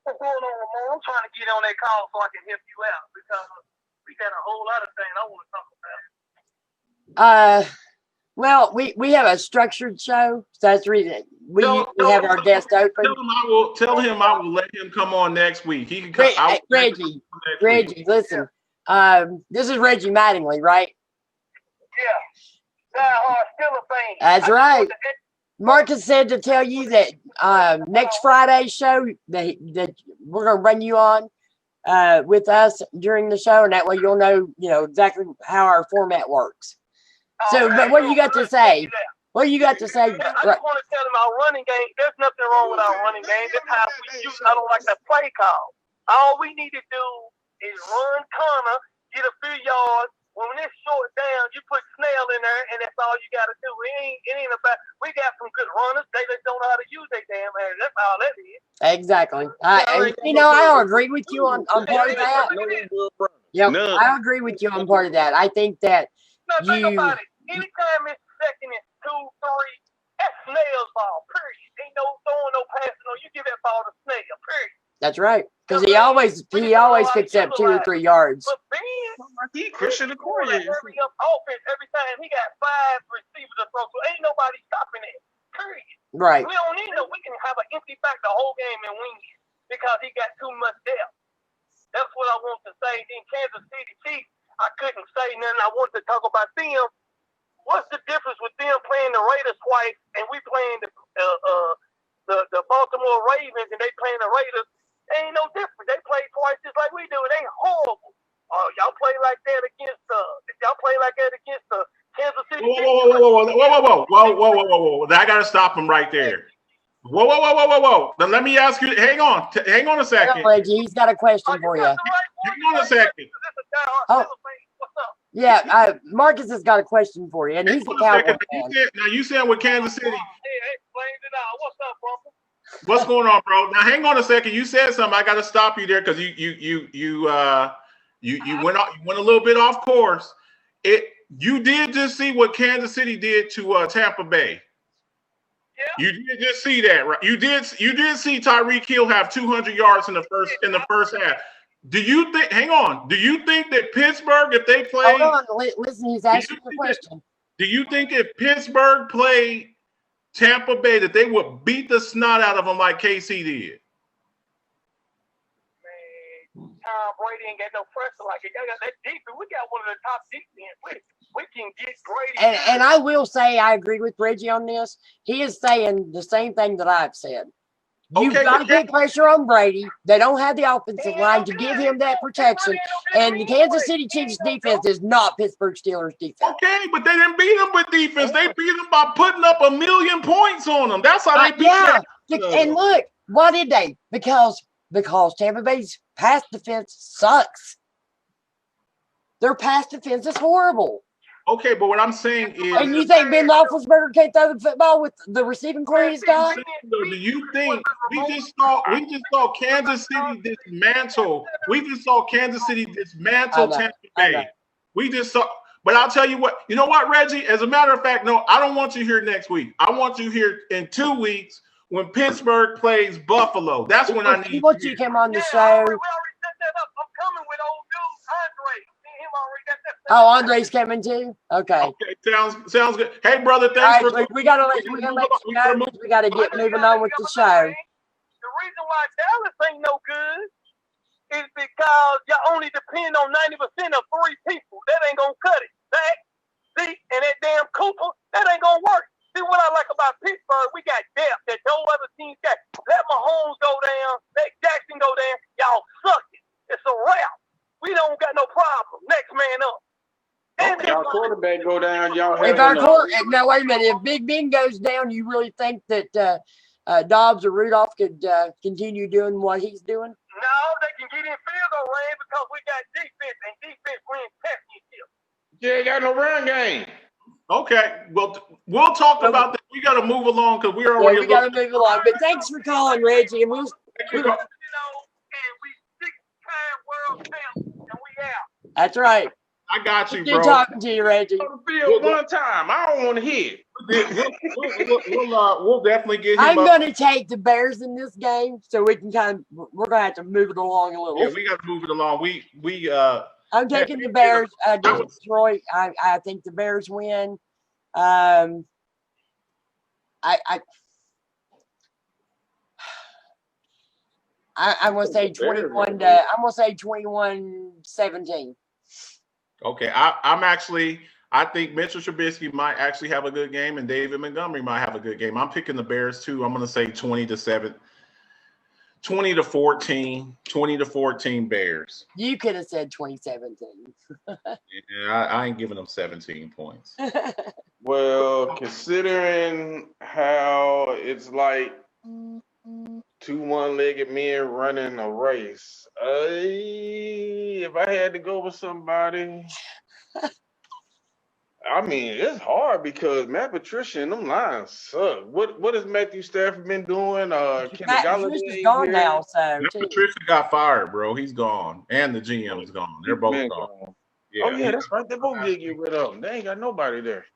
F: What's going on, man? I'm trying to get on that call so I can help you out because other thing I want to talk about.
B: Well, we have a structured show, so that's the reason we have our guest open.
A: Tell him I will let him come on next week. He can come.
B: Reggie, listen. This is Reggie Mattingly, right?
F: Yeah. Still a thing.
B: That's right. Marcus said to tell you that next Friday's show that we're gonna bring you on with us during the show, and that way you'll know exactly how our format works. So, but what you got to say? What you got to say?
F: I just want to tell him our running game. There's nothing wrong with our running game. That's how we use. I don't like that play call. All we need to do is run corner, get a few yards. When it's short down, you put Snell in there, and that's all you got to do. It ain't about. We got some good runners. They just don't know how to use their damn ass. That's all that is.
B: Exactly. I agree with you on part of that. Yep, I agree with you on part of that. I think that
F: think about it. Anytime it's second and 2, 3, that's Snell's ball. Period. Ain't no throwing, no passing. No, you give that ball to Snell. Period.
B: That's right. Because he always picks up 2 or 3 yards.
F: But Ben,
C: Christian Okoye.
F: Every offense, every time he got 5 receivers to throw, so ain't nobody stopping it. Period.
B: Right.
F: We don't need we can have an empty back the whole game and win it because he got too much depth. That's what I want to say. Then Kansas City Chiefs, I couldn't say nothing. I wanted to talk about them. What's the difference with them playing the Raiders twice and we playing the Baltimore Ravens and they playing the Raiders? Ain't no different. They play twice just like we do. It ain't horrible. Y'all play like that against the Kansas City.
A: Whoa. I gotta stop him right there. Whoa. Then let me ask you. Hang on a second.
B: He's got a question for you.
A: Hang on a second.
F: What's up?
B: Yeah, Marcus has got a question for you, and he's a Cowboy fan.
A: Now you said with Kansas City.
F: Hey, explain it out. What's up, Bumper?
A: What's going on, bro? Now hang on a second. You said something. I got to stop you there because you went a little bit off course. You did just see what Kansas City did to Tampa Bay. Yeah. You did just see that, right? You did see Tyreek Hill have 200 yards in the first half. Do you think? Hang on. Do you think that Pittsburgh, if they play?
B: Hold on. Listen, he's asking the question.
A: Do you think if Pittsburgh played Tampa Bay that they would beat the snot out of them like KC did?
F: Man, Tom Brady ain't got no pressure like it. Y'all got that defense. We got one of the top defense. We can get Brady.
B: And I will say I agree with Reggie on this. He is saying the same thing that I've said. You've got to get pressure on Brady. They don't have the offensive line to give him that protection. And the Kansas City Chiefs defense is not Pittsburgh Steelers defense.
A: Okay, but they didn't beat them with defense. They beat them by putting up 1,000,000 points on them. That's how they beat them.
B: And look, why did they? Because Tampa Bay's pass defense sucks. Their pass defense is horrible.
A: Okay, but what I'm saying is...
B: And you think Ben Roethlisberger can't throw the football with the receiving core he's got?
A: Do you think we just saw Kansas City dismantle? We just saw Kansas City dismantle Tampa Bay. We just saw... But I'll tell you what. You know what, Reggie? As a matter of fact, no, I don't want you here next week. I want you here in 2 weeks when Pittsburgh plays Buffalo. That's when I need you.
B: You came on the show.
F: We already set that up. I'm coming with old dude Andre. Him already got that.
B: Oh, Andre's coming too? Okay.
A: Okay, sounds good. Hey, brother, thanks for...
B: We got to let you know. We got to get moving on with the show.
F: The reason why Dallas ain't no good is because y'all only depend on 90% of 3 people. That ain't going to cut it. Zach, Zeke, and that damn Cooper, that ain't going to work. See, what I like about Pittsburgh, we got depth that no other team got. Let Mahomes go down. Let Jackson go down. Y'all suck it. It's a wrap. We don't got no problem. Next man up.
C: And y'all quarterback go down. Y'all have
B: now wait a minute. If Big Ben goes down, you really think that Dobbs or Rudolph could continue doing what he's doing?
F: No, they can get in field goal range because we got defense, and defense wins championships.
C: Yeah, got no run game.
A: Okay, well, we'll talk about that. We got to move along because we're already.
B: We got to move along. But thanks for calling, Reggie. And
F: and we 6-time world champs, and we out.
B: That's right.
A: I got you, bro.
B: Good talking to you, Reggie.
C: On the field one time. I don't want to hit.
A: We'll definitely get him.
B: I'm going to take the Bears in this game, so we can we're going to have to move it along a little.
A: Yeah, we got to move it along.
B: I'm taking the Bears against Detroit. I think the Bears win. I'm gonna say 21 to I'm gonna say 21-17.
A: Okay, I think Mitchell Trubisky might actually have a good game, and David Montgomery might have a good game. I'm picking the Bears too. I'm gonna say 20-7. 20-14 Bears.
B: You could have said 2017.
A: Yeah, I ain't giving them 17 points.
C: Well, considering how it's like two one-legged men running a race, if I had to go with somebody, I mean, it's hard because Matt Patricia and them lines suck. What has Matthew Stafford been doing?
B: Matt Patricia's gone now, so
A: Matt Patricia got fired, bro. He's gone, and the GM's gone. They're both gone.
C: Yeah, oh yeah, that's right. They both did get rid of them. They ain't got nobody there.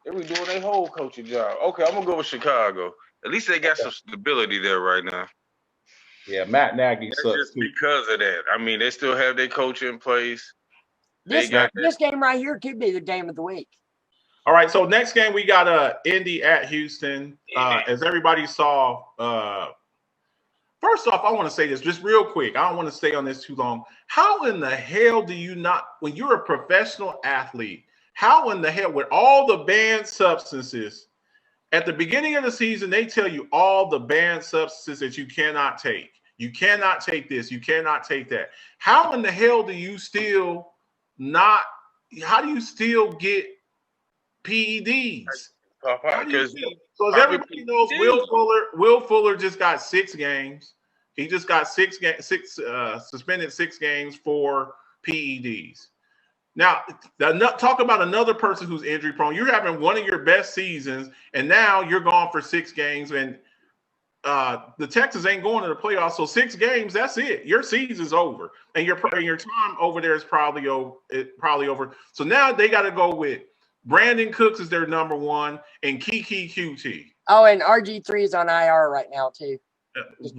C: They were doing their whole coaching job. Okay, I'm gonna go with Chicago. At least they got some stability there right now.
A: Yeah, Matt Nagy sucks
C: just because of that. I mean, they still have their coach in place.
B: This game right here could be the game of the week.
A: All right, so next game we got Indy at Houston. As everybody saw, first off, I want to say this just real quick. I don't want to stay on this too long. How in the hell do you not, when you're a professional athlete, how in the hell, with all the banned substances, at the beginning of the season, they tell you all the banned substances that you cannot take. You cannot take this. You cannot take that. How in the hell do you still not, how do you still get PEDs? So as everybody knows, Will Fuller just got 6 games. He just got suspended 6 games for PEDs. Now, talk about another person who's injury prone. You're having one of your best seasons, and now you're gone for 6 games, and the Texans ain't going to the playoffs. So 6 games, that's it. Your season's over, and your time over there is probably over. So now they got to go with Brandon Cooks is their number 1, and Kiki QT.
B: Oh, and RG3 is on IR right now too.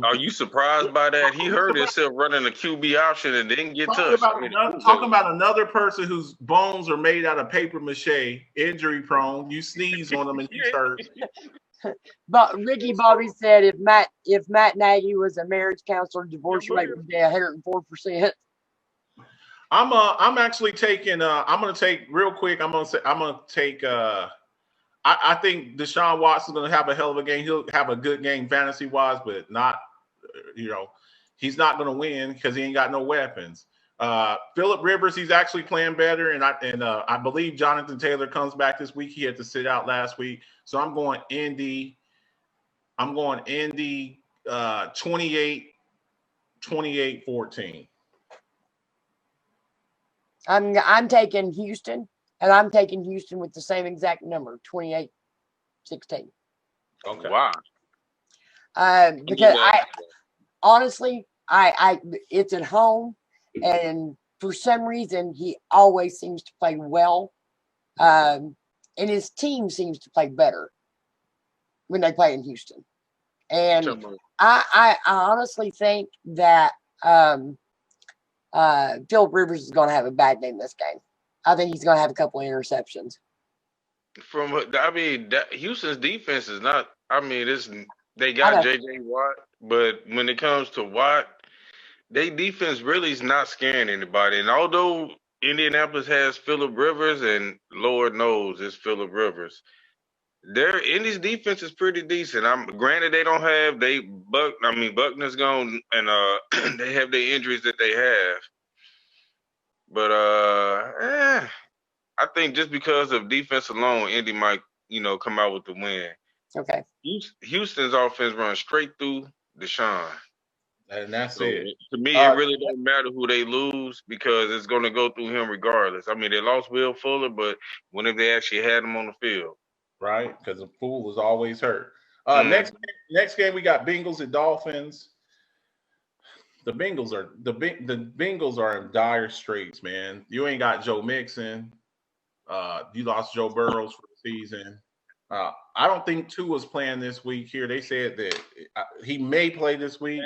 C: Are you surprised by that? He hurt himself running a QB option and didn't get touched.
A: Talking about another person whose bones are made out of paper mache, injury prone. You sneeze on them and he's hurt.
B: But Ricky Bobby said if Matt Nagy was a marriage counselor, divorce rate would be 104%.
A: I'm actually taking. I'm gonna take real quick. I think Deshaun Watson's going to have a hell of a game. He'll have a good game fantasy-wise, but not, he's not going to win because he ain't got no weapons. Phillip Rivers, he's actually playing better, and I believe Jonathan Taylor comes back this week. He had to sit out last week, so I'm going Indy. 28-14.
B: I'm taking Houston. And I'm taking Houston with the same exact number, 28-16.
A: Okay.
C: Wow.
B: Because honestly, it's at home, and for some reason he always seems to play well, and his team seems to play better when they play in Houston. And I honestly think that Phillip Rivers is going to have a bad game this game. I think he's going to have a couple of interceptions.
C: Houston's defense is not. They got J.J. Watt, but when it comes to Watt, their defense really is not scaring anybody. And although Indianapolis has Phillip Rivers, and Lord knows it's Phillip Rivers, Indy's defense is pretty decent. Granted they don't have Buckner's gone, and they have the injuries that they have. But I think just because of defense alone, Indy might, come out with the win.
B: Okay.
C: Houston's offense runs straight through Deshaun.
A: And that's it.
C: To me, it really don't matter who they lose because it's going to go through him regardless. I mean, they lost Will Fuller, but when if they actually had him on the field? Right,
A: because the fool is always hurt. Next game, we got Bengals and Dolphins. The Bengals are in dire straits, man. You ain't got Joe Mixon. You lost Joe Burrows for the season. I don't think Tua's playing this week here. They said that he may play this week,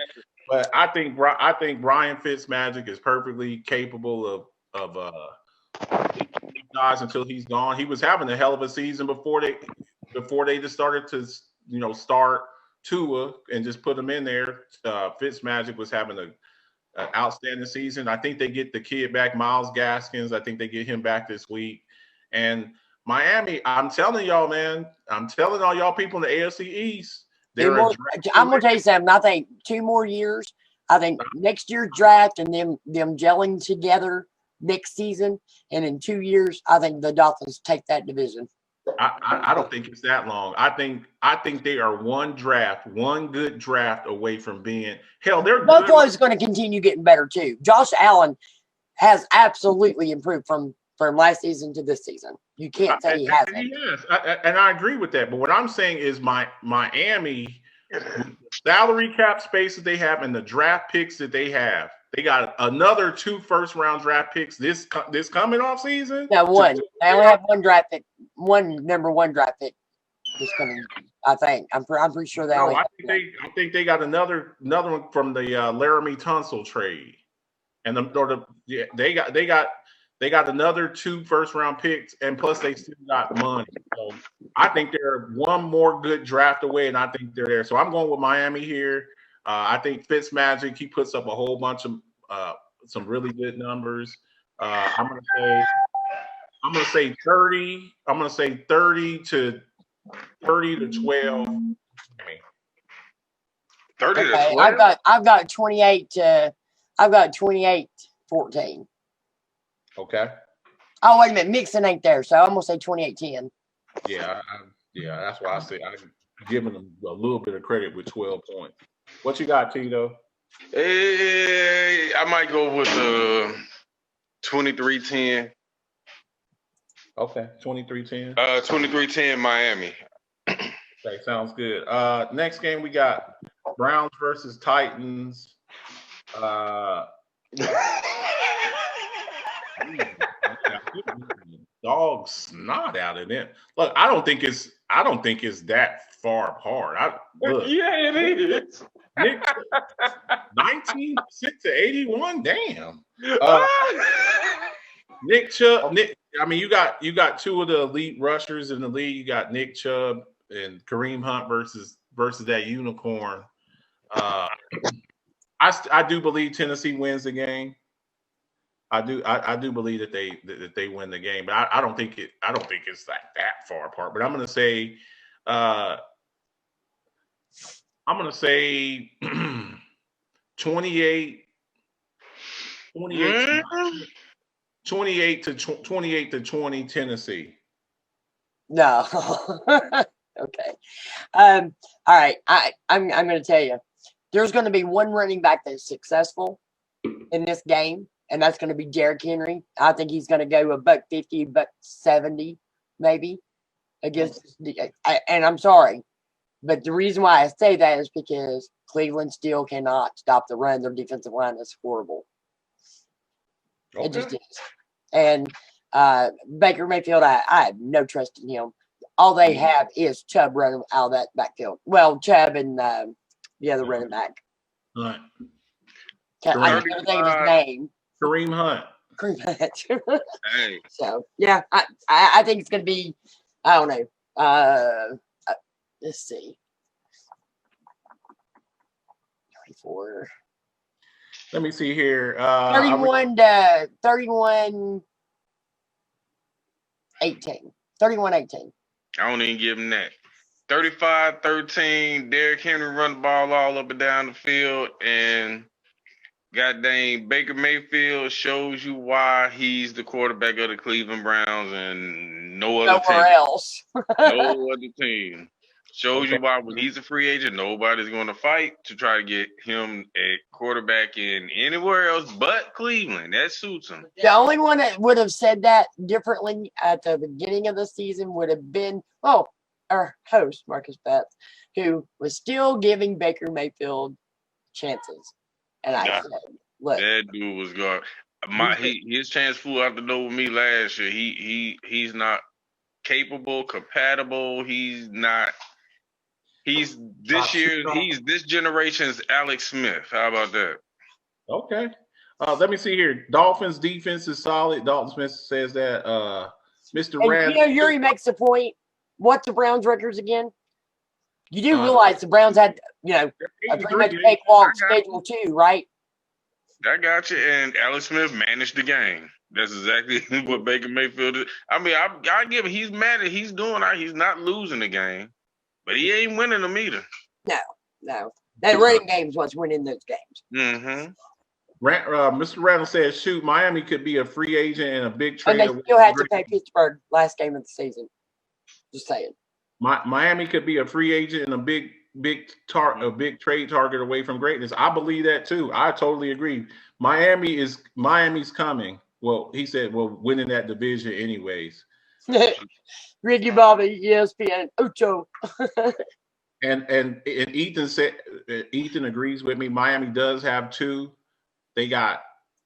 A: but I think Brian Fitzmagic is perfectly capable of guys until he's gone. He was having a hell of a season before they just started to start Tua and just put him in there. Fitzmagic was having an outstanding season. I think they get the kid back, Miles Gaskins. I think they get him back this week. And Miami, I'm telling y'all, man, I'm telling all y'all people in the AFC East,
B: I'm gonna tell you something. I think 2 more years. I think next year's draft and them gelling together next season, and in 2 years, I think the Dolphins take that division.
A: I don't think it's that long. I think they are one good draft away from being hell. They're
B: Buffalo's going to continue getting better too. Josh Allen has absolutely improved from last season to this season. You can't say he hasn't.
A: He has, and I agree with that. But what I'm saying is, Miami, with the salary cap space that they have and the draft picks that they have, they got another 2 first-round draft picks this coming off season.
B: Yeah, one. They only have one draft pick, one number 1 draft pick this coming. I think I'm pretty sure they.
A: No, I think they got another one from the Laramie Tunsil trade, and they got another 2 first-round picks, and plus they still got money. So I think they're one more good draft away, and I think they're there. So I'm going with Miami here. I think Fitzmagic, he puts up a whole bunch of some really good numbers. I'm gonna say 30. I'm gonna say 30 to 12.
C: 30 to 12.
B: I've got 28 to 14.
A: Okay.
B: Oh, wait a minute. Mixon ain't there, so I'm gonna say 28-10.
A: Yeah, that's why I say I'm giving them a little bit of credit with 12 points. What you got, Tito?
C: Hey, I might go with 23-10.
A: Okay, 23-10.
C: 23-10 Miami.
A: Okay, sounds good. Next game we got Browns versus Titans. Dog snot out of them. Look, I don't think it's that far apart.
C: Yeah, it is.
A: 19% to 81. Damn. Nick Chubb. I mean, you got 2 of the elite rushers in the league. You got Nick Chubb and Kareem Hunt versus that unicorn. I do believe Tennessee wins the game. I do believe that they win the game, but I don't think it's like that far apart. But I'm gonna say 28 to 20 Tennessee.
B: No. Okay. All right. I'm going to tell you, there's going to be one running back that's successful in this game, and that's going to be Derrick Henry. I think he's going to go $150, $170, maybe against. And I'm sorry, but the reason why I say that is because Cleveland still cannot stop the run. Their defensive line is horrible.
A: Okay.
B: It just is. And Baker Mayfield, I have no trust in him. All they have is Chubb running out of that backfield. Well, Chubb and the other running back.
A: Hunt.
B: I can't even think of his name.
A: Kareem Hunt.
B: Kareem Hunt.
C: Hey.
B: So, yeah, I think it's going to be, I don't know. Let's see. 24.
A: Let me see here.
B: 31 to 31. 18. 31-18.
C: I don't even give him that. 35-13. Derrick Henry run the ball all up and down the field, and goddamn Baker Mayfield shows you why he's the quarterback of the Cleveland Browns and no other
B: Nowhere
C: team.
B: else.
C: No other team. Shows you why when he's a free agent, nobody's going to fight to try to get him a quarterback in anywhere else but Cleveland. That suits him.
B: The only one that would have said that differently at the beginning of the season would have been, our host, Marcus Betts, who was still giving Baker Mayfield chances. And I said, look.
C: That dude was going. His chance flew out the door with me last year. He's not capable, compatible. He's not. He's this generation's Alex Smith. How about that?
A: Okay. Let me see here. Dolphins defense is solid. Dalton Smith says that. Mr.
B: And
A: Rand.
B: Yuri makes the point. What's the Browns' records again? You do realize the Browns had, a pretty much cakewalk schedule too, right?
C: I got you. And Alex Smith managed the game. That's exactly what Baker Mayfield did. I mean, I give him. He's mad at. He's doing. He's not losing the game, but he ain't winning them either.
B: No. That running game's what's winning those games.
C: Mm-hmm.
A: Mr. Randall says, "Shoot, Miami could be a free agent and a big trade."
B: And they still had to pay Pittsburgh last game of the season. Just saying.
A: Miami could be a free agent and a big trade target away from greatness. I believe that too. I totally agree. Miami's coming. Well, he said, winning that division anyways.
B: Ricky Bobby, ESPN, Ocho.
A: and Ethan said, Ethan agrees with me. Miami does have two. They got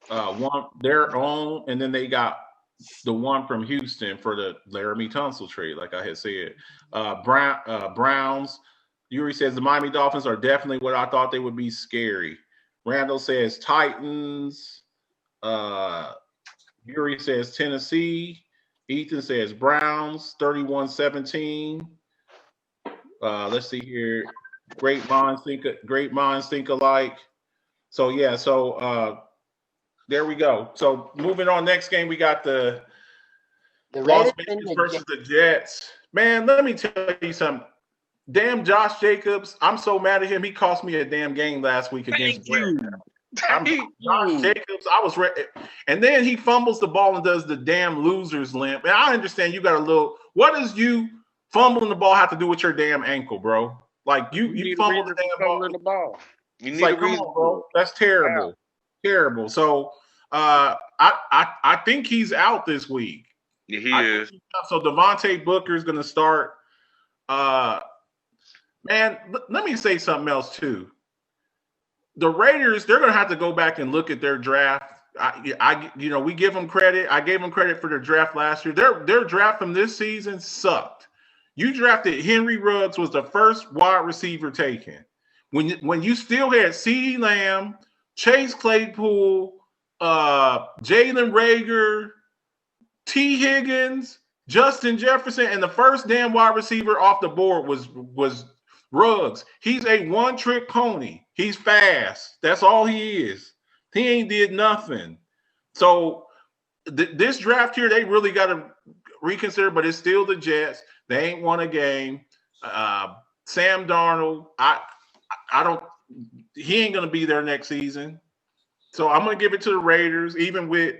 A: one their own, and then they got the one from Houston for the Laramie Tunsil trade, like I had said. Browns. Yuri says the Miami Dolphins are definitely what I thought they would be. Scary. Randall says Titans. Yuri says Tennessee. Ethan says Browns, 31-17. Let's see here. Great minds think alike. So yeah, there we go. So moving on, next game we got the Las Vegas versus the Jets. Man, let me tell you something. Damn Josh Jacobs, I'm so mad at him. He cost me a damn game last week against Josh Jacobs. I was ready, and then he fumbles the ball and does the damn loser's limp. And I understand you got a little. What does you fumbling the ball have to do with your damn ankle, bro? Like you fumbled the damn ball. You need like, come on, bro. That's terrible. Wow. Terrible. So I think he's out this week.
C: Yeah, he is.
A: So Devontae Booker is going to start. Man, let me say something else too. The Raiders, they're going to have to go back and look at their draft. We give them credit. I gave them credit for their draft last year. Their draft from this season sucked. You drafted Henry Ruggs was the first wide receiver taken. When you still had CeeDee Lamb, Chase Claypool, Jalen Reagor, T. Higgins, Justin Jefferson, and the first damn wide receiver off the board was Ruggs. He's a one-trick pony. He's fast. That's all he is. He ain't did nothing. So this draft here, they really got to reconsider, but it's still the Jets. They ain't won a game. Sam Darnold, he ain't going to be there next season. So I'm going to give it to the Raiders, even with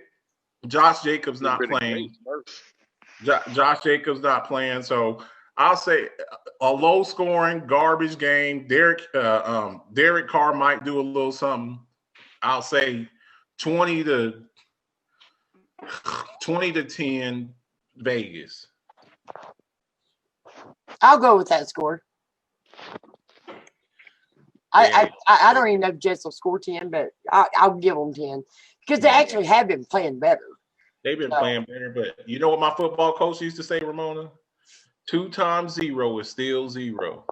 A: Josh Jacobs not playing. Josh Jacobs not playing. So I'll say a low-scoring, garbage game. Derek Carr might do a little something. I'll say 20 to 10 Vegas.
B: I'll go with that score. I don't even know if Jets will score 10, but I'll give them 10 because they actually have been playing better.
A: They've been playing better, but you know what my football coach used to say, Ramona? 2 times 0 is still 0.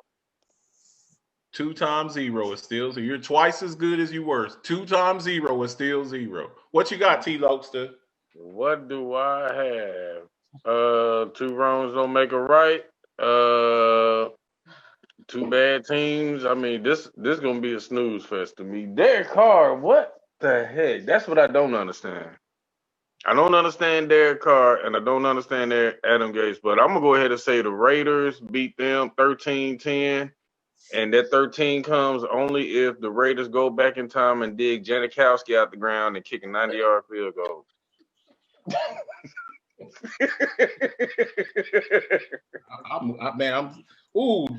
A: 2 times 0 is still 0. You're twice as good as you were. 2 times 0 is still 0. What you got, T. Lokester?
C: What do I have? 2 wrongs don't make a right. 2 bad teams. I mean, this gonna be a snooze fest to me. Derek Carr, what the heck? That's what I don't understand. I don't understand Derek Carr, and I don't understand Adam Gase, but I'm going to go ahead and say the Raiders beat them 13-10, and that 13 comes only if the Raiders go back in time and dig Janikowski out the ground and kick a 90-yard field goal.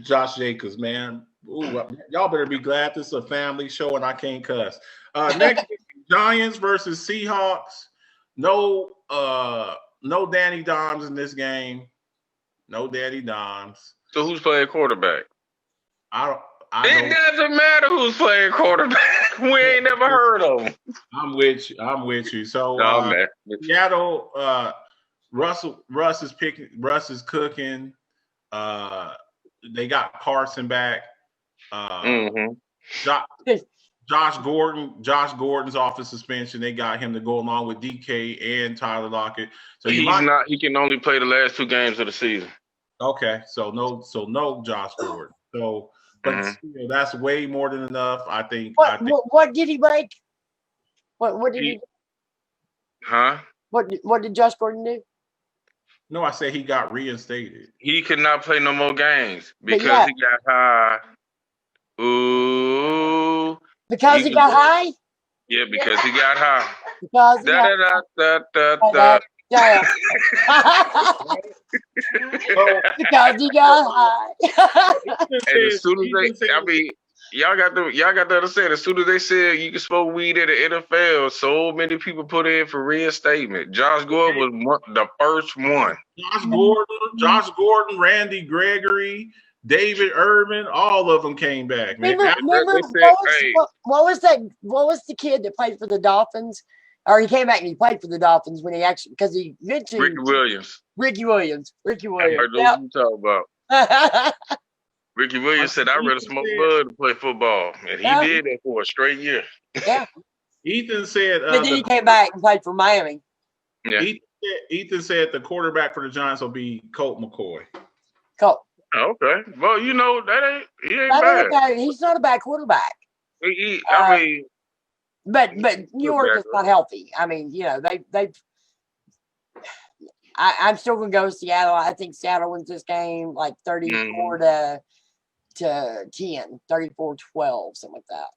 A: Josh Jacobs, man. Y'all better be glad this is a family show and I can't cuss. Next, Giants versus Seahawks. No Danny Dimes in this game. No Danny Dimes.
C: So who's playing quarterback?
A: It
C: doesn't matter who's playing quarterback. We ain't never heard of him.
A: I'm with you. So Seattle, Russ is cooking. They got Carson back. Josh Josh Gordon's off of suspension. They got him to go along with DK and Tyler Lockett. So
C: He can only play the last 2 games of the season.
A: Okay, so no Josh Gordon. So, but still, that's way more than enough. I think.
B: What did he make? What did he?
C: Huh?
B: What did Josh Gordon do?
A: No, I said he got reinstated.
C: He could not play no more games because he got high. Ooh.
B: Because he got high?
C: Yeah, because he got high.
B: Because he got because he got high.
C: And as soon as y'all got to understand, as soon as they said you can smoke weed at the NFL, so many people put in for reinstatement. Josh Gordon was the first one.
A: Josh Gordon, Randy Gregory, David Irvin, all of them came back. Man.
B: Remember what was the kid that played for the Dolphins? Or he came back and he played for the Dolphins when he actually, because he mentioned
C: Ricky Williams.
B: Ricky Williams.
C: I heard those you talk about. Ricky Williams said, I'd rather smoke bud than play football. And he did that for a straight year.
B: Yeah.
A: Ethan said.
B: But then he came back and played for Miami.
A: Yeah. Ethan said the quarterback for the Giants will be Colt McCoy.
B: Colt.
C: Okay. Well, he ain't bad.
B: He's not a bad quarterback. But New York is not healthy. I mean, I'm still gonna go with Seattle. I think Seattle wins this game like 34 to 10, 34-12, something like that.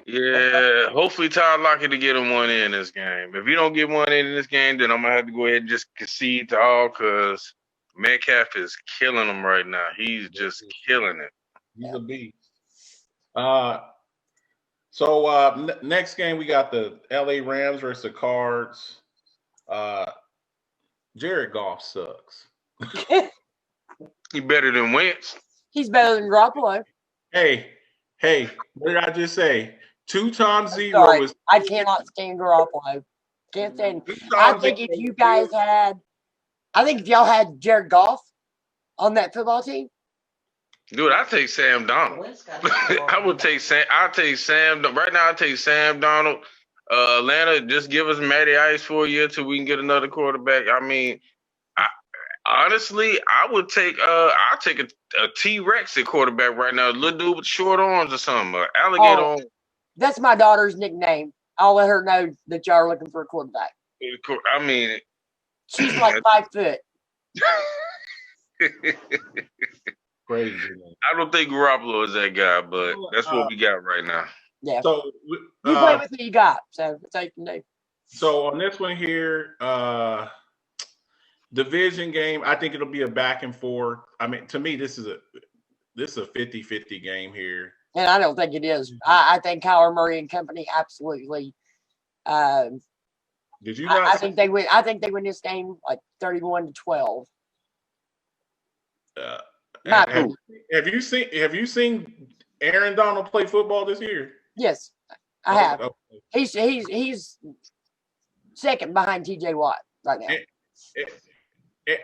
C: Yeah, hopefully Tyler Lockett to get him one in this game. If you don't get one in this game, then I'm gonna have to go ahead and just concede to all because Metcalf is killing him right now. He's just killing it.
A: He's a beast. So next game we got the LA Rams versus the Cards. Jared Goff sucks.
C: He better than Wentz.
B: He's better than Garoppolo.
A: Hey, what did I just say? 2 times 0 was.
B: I cannot stand Garoppolo. Can't stand. I think if y'all had Jared Goff on that football team.
C: Dude, I take Sam Donald. I'll take Sam right now. I take Sam Donald. Atlanta, just give us Matty Ice for a year till we can get another quarterback. I mean, honestly, I would take I'll take a T-Rex at quarterback right now. A little dude with short arms or something. Alligator arm.
B: That's my daughter's nickname. I'll let her know that y'all are looking for a quarterback.
C: I mean,
B: she's like 5 foot.
A: Crazy, man.
C: I don't think Garoppolo is that guy, but that's what we got right now.
B: Yeah. So you play with who you got. So that's all you can do.
A: So on this one here, division game, I think it'll be a back and forth. I mean, to me, this is a 50-50 game here.
B: And I don't think it is. I think Kyler Murray and company absolutely.
A: Did you not?
B: I think they win. I think they win this game like 31-12.
A: Have you seen Aaron Donald play football this year?
B: Yes, I have. Okay. He's second behind TJ Watt right now.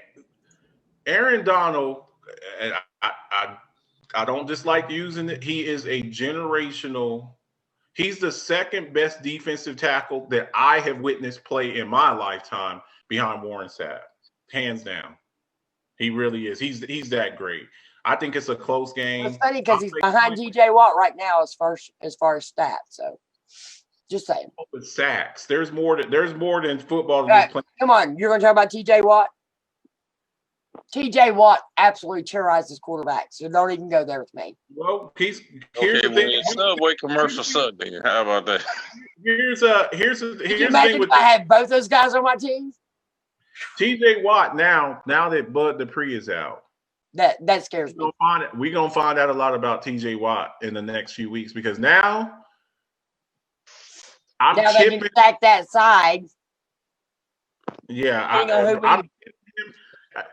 A: Aaron Donald, and I don't dislike using it. He is a generational. He's the second best defensive tackle that I have witnessed play in my lifetime behind Warren Sapp, hands down. He really is. He's that great. I think it's a close game.
B: It's funny because he's behind TJ Watt right now as far as stats. So, just saying.
A: With sacks, there's more than football.
B: Right. Come on, you're going to talk about TJ Watt. TJ Watt absolutely terrorizes quarterbacks, so don't even go there with me.
A: Well, here's the thing.
C: Subway commercial suck, then. How about that?
A: Here's the
B: thing. If I had both those guys on my team.
A: TJ Watt now that Bud Dupree is out.
B: That scares me.
A: We're gonna find out a lot about TJ Watt in the next few weeks because now
B: they can stack that side.
A: Yeah,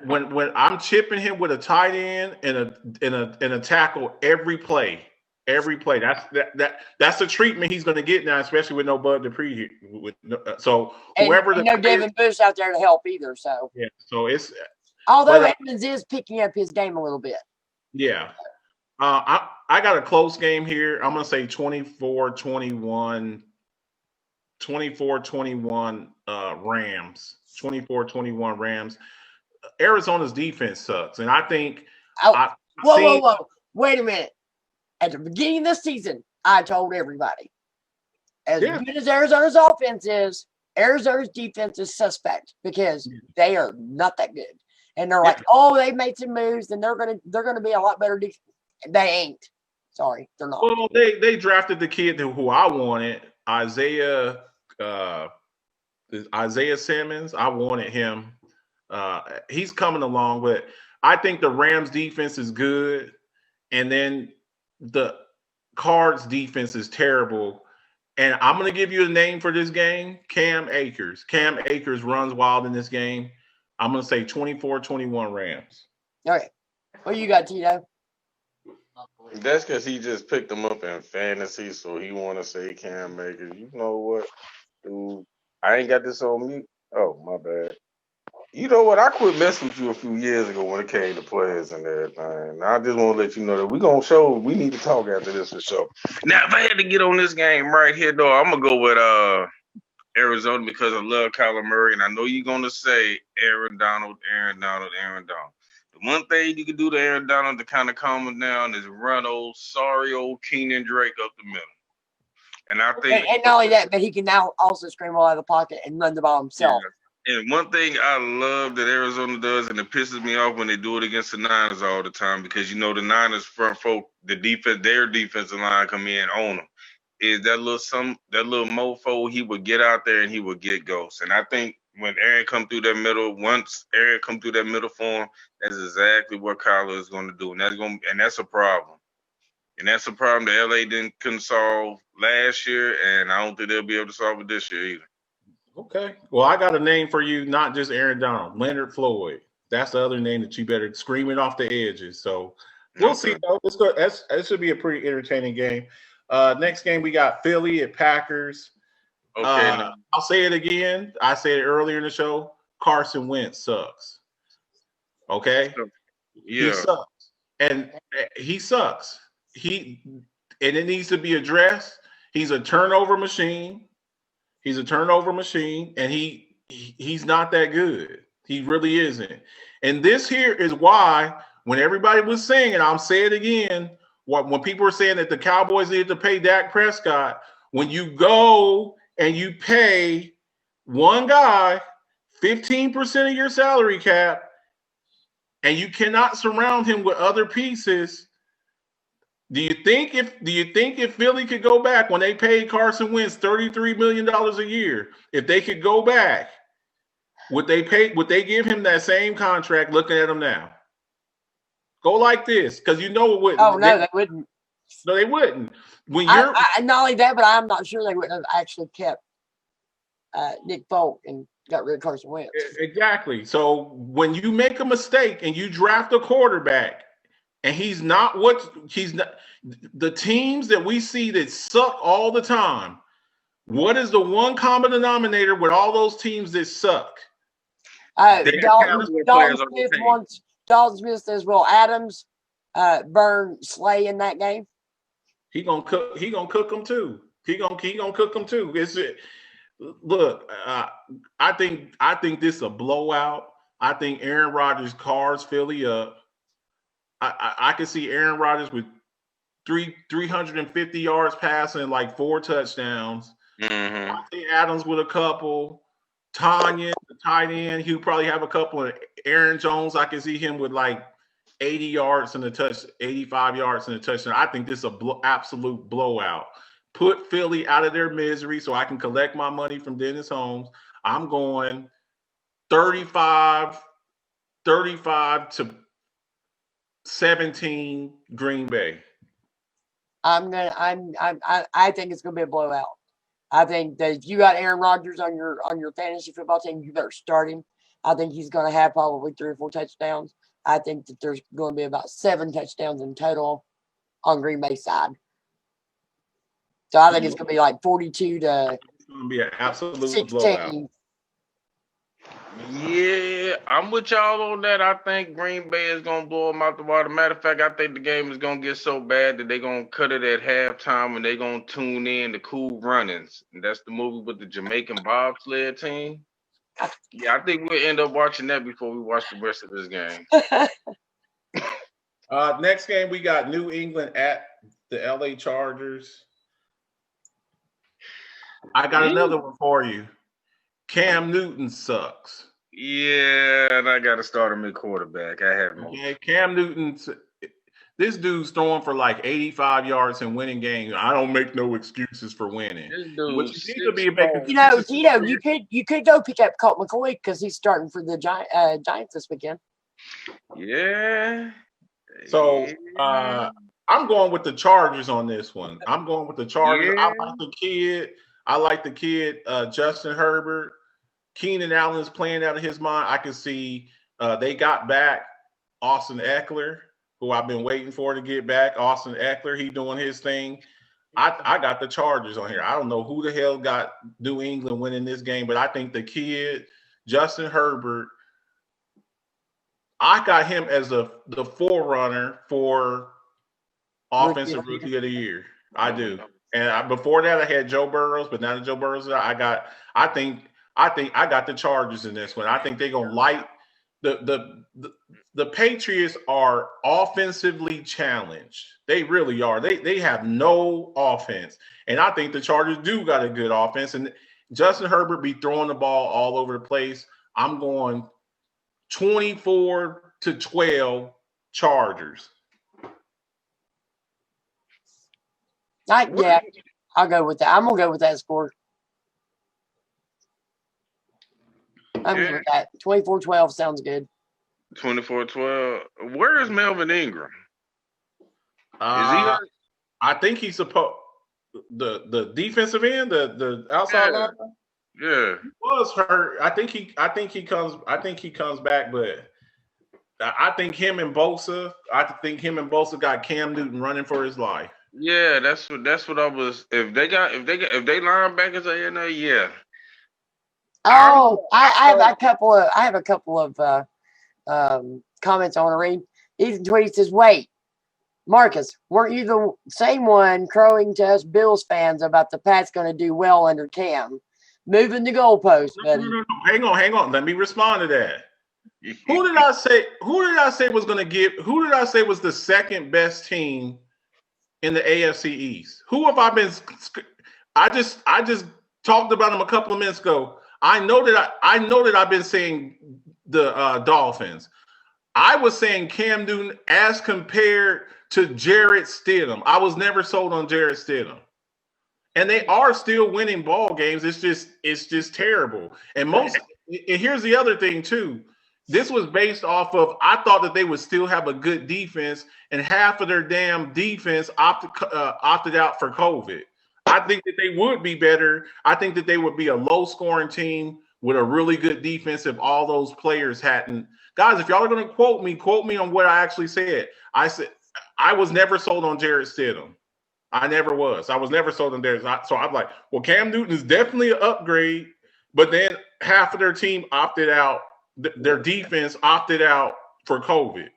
A: when I'm chipping him with a tight end and a tackle every play. That's the treatment he's going to get now, especially with no Bud Dupree. So whoever
B: and no Devin Bush out there to help either. So
A: yeah, so it's
B: although Edmonds is picking up his game a little bit.
A: Yeah, I got a close game here. I'm going to say 24-21. 24-21 Rams. 24-21 Rams. Arizona's defense sucks. And I think
B: Whoa. Wait a minute. At the beginning of the season, I told everybody, as good as Arizona's offense is, Arizona's defense is suspect because they are not that good. And they're like, oh, they made some moves and they're gonna be a lot better defense. They ain't. Sorry, they're not.
A: Well, they drafted the kid who I wanted, Isaiah Simmons. I wanted him. He's coming along, but I think the Rams defense is good, and then the Cards defense is terrible. And I'm going to give you a name for this game, Cam Akers. Cam Akers runs wild in this game. I'm going to say 24-21 Rams.
B: All right. What you got, Tito?
C: That's because he just picked him up in fantasy, so he want to say Cam Akers. You know what, dude? I ain't got this on mute. Oh, my bad. You know what? I quit messing with you a few years ago when it came to players and everything. I just want to let you know that we need to talk after this for sure. Now, if I had to get on this game right here, though, I'm going to go with Arizona because I love Kyler Murray, and I know you're going to say Aaron Donald. The one thing you can do to Aaron Donald to kind of calm him down is run sorry old Keenan Drake up the middle. And I think,
B: and not only that, but he can now also scramble out of the pocket and run the ball himself.
C: Yeah. And one thing I love that Arizona does, and it pisses me off when they do it against the Niners all the time, because you know the Niners front folk, their defensive line come in on them, is that little mofo, he would get out there and he would get ghosts. And I think when Aaron come through that middle, once Aaron come through that middle for him, that's exactly what Kyler is going to do, and that's a problem. And that's a problem that LA couldn't solve last year, and I don't think they'll be able to solve it this year either.
A: Okay. Well, I got a name for you, not just Aaron Donald, Leonard Floyd. That's the other name that you better scream it off the edges. So we'll see. Though. This should be a pretty entertaining game. Next game, we got Philly at Packers.
C: Okay.
A: I'll say it again. I said it earlier in the show. Carson Wentz sucks. Okay?
C: Yeah.
A: He sucks. And he sucks. And it needs to be addressed. He's a turnover machine. And he's not that good. He really isn't. And this here is why when everybody was saying, and I'll say it again, when people were saying that the Cowboys needed to pay Dak Prescott, when you go and you pay one guy 15% of your salary cap and you cannot surround him with other pieces, do you think if Philly could go back when they paid Carson Wentz $33 million a year, if they could go back, would they give him that same contract looking at him now? Go like this, because you know it wouldn't.
B: Oh, no, they wouldn't.
A: No, they wouldn't. When
B: not only that, but I'm not sure they wouldn't have actually kept Nick Folk and got rid of Carson Wentz.
A: Exactly. So when you make a mistake and you draft a quarterback, and he's not the teams that we see that suck all the time. What is the one common denominator with all those teams that suck?
B: Dalton Smith says, well, Adams burn Slay in that game.
A: He gonna cook them too. He gonna cook them too. Look, I think this is a blowout. I think Aaron Rodgers cars Philly up. I can see Aaron Rodgers with 350 yards passing, like 4 touchdowns.
C: Mm-hmm.
A: I see Adams with a couple. Tanya, the tight end, he'll probably have a couple. Of Aaron Jones, I can see him with like 80 yards and 85 yards and a touchdown. I think this is a absolute blowout. Put Philly out of their misery so I can collect my money from Dennis Holmes. I'm going 35 to 17 Green Bay.
B: I think it's gonna be a blowout. I think that if you got Aaron Rodgers on your fantasy football team, you better start him. I think he's gonna have probably 3 or 4 touchdowns. I think that there's going to be about 7 touchdowns in total on Green Bay side. So I think it's going to be like 42 to
A: it's going to be an absolute
B: 16.
A: blowout.
C: Yeah, I'm with y'all on that. I think Green Bay is gonna blow them out the water. Matter of fact, I think the game is gonna get so bad that they're gonna cut it at halftime and they're gonna tune in to Cool Runnings. And that's the movie with the Jamaican bobsled team. Yeah, I think we'll end up watching that before we watch the rest of this game.
A: Next game, we got New England at the LA Chargers. I got another one for you. Cam Newton sucks.
C: Yeah, and I got to start him at quarterback. I have no.
A: Okay, Cam Newton. This dude's throwing for like 85 yards and winning games. I don't make no excuses for winning.
C: This dude,
A: What you need to be making.
B: You know, Tito, you could go pick up Colt McCoy because he's starting for the Giants this weekend.
C: Yeah.
A: So I'm going with the Chargers on this one. I'm going with the Chargers.
C: Yeah.
A: I like the kid, Justin Herbert. Keenan Allen's playing out of his mind. I can see they got back Austin Eckler, who I've been waiting for to get back. Austin Eckler, he doing his thing. I got the Chargers on here. I don't know who the hell got New England winning this game, but I think the kid, Justin Herbert, I got him as the forerunner for Offensive Rookie of the Year. I do. And before that, I had Joe Burrows, but now that Joe Burrows, I think I got the Chargers in this one. I think they're gonna light the Patriots are offensively challenged. They really are. They have no offense, and I think the Chargers do got a good offense. And Justin Herbert be throwing the ball all over the place. I'm going 24-12 Chargers.
B: Yeah, I'll go with that. I'm gonna go with that score. I'm good with that. 24-12 sounds good.
C: 24-12. Where is Melvin Ingram? Is he
A: I think he's supposed the defensive end, the outside linebacker.
C: Yeah,
A: He was hurt. I think he comes back, but I think him and Bosa got Cam Newton running for his life.
C: yeah. That's what I was. If they linebackers are in there, yeah.
B: Oh, I have a couple of comments I want to read. Ethan Tweedy says, "Wait, Marcus, weren't you the same one crowing to us Bills fans about the Pats going to do well under Cam? Moving the goalpost, buddy."
A: No. Hang on. Let me respond to that. Who did I say was going to give? Who did I say was the second best team in the AFC East? Who have I been? I just talked about them a couple of minutes ago. I know that I've been saying the Dolphins. I was saying Cam Newton as compared to Jarrett Stidham. I was never sold on Jarrett Stidham. And they are still winning ball games. It's just terrible. And here's the other thing too. This was based off of I thought that they would still have a good defense, and half of their damn defense opted out for COVID. I think that they would be better. I think that they would be a low-scoring team with a really good defense if all those players hadn't. Guys, if y'all are going to quote me on what I actually said. I said I was never sold on Jarrett Stidham. I never was. I was never sold on Jarrett. So I'm like, well, Cam Newton is definitely an upgrade, but then half of their team opted out. Their defense opted out for COVID.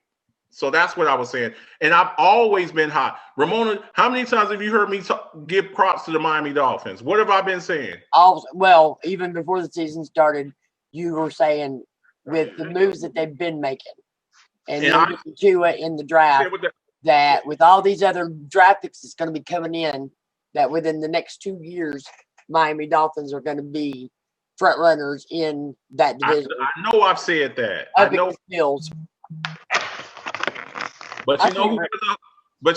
A: So that's what I was saying. And I've always been hot. Ramona, how many times have you heard me give props to the Miami Dolphins? What have I been saying?
B: Well, even before the season started, you were saying with the moves that they've been making. And then Tua in the draft, that with all these other draft picks that's going to be coming in, that within the next 2 years, Miami Dolphins are going to be front runners in that division.
A: I know I've said that.
B: I know Bills.
A: But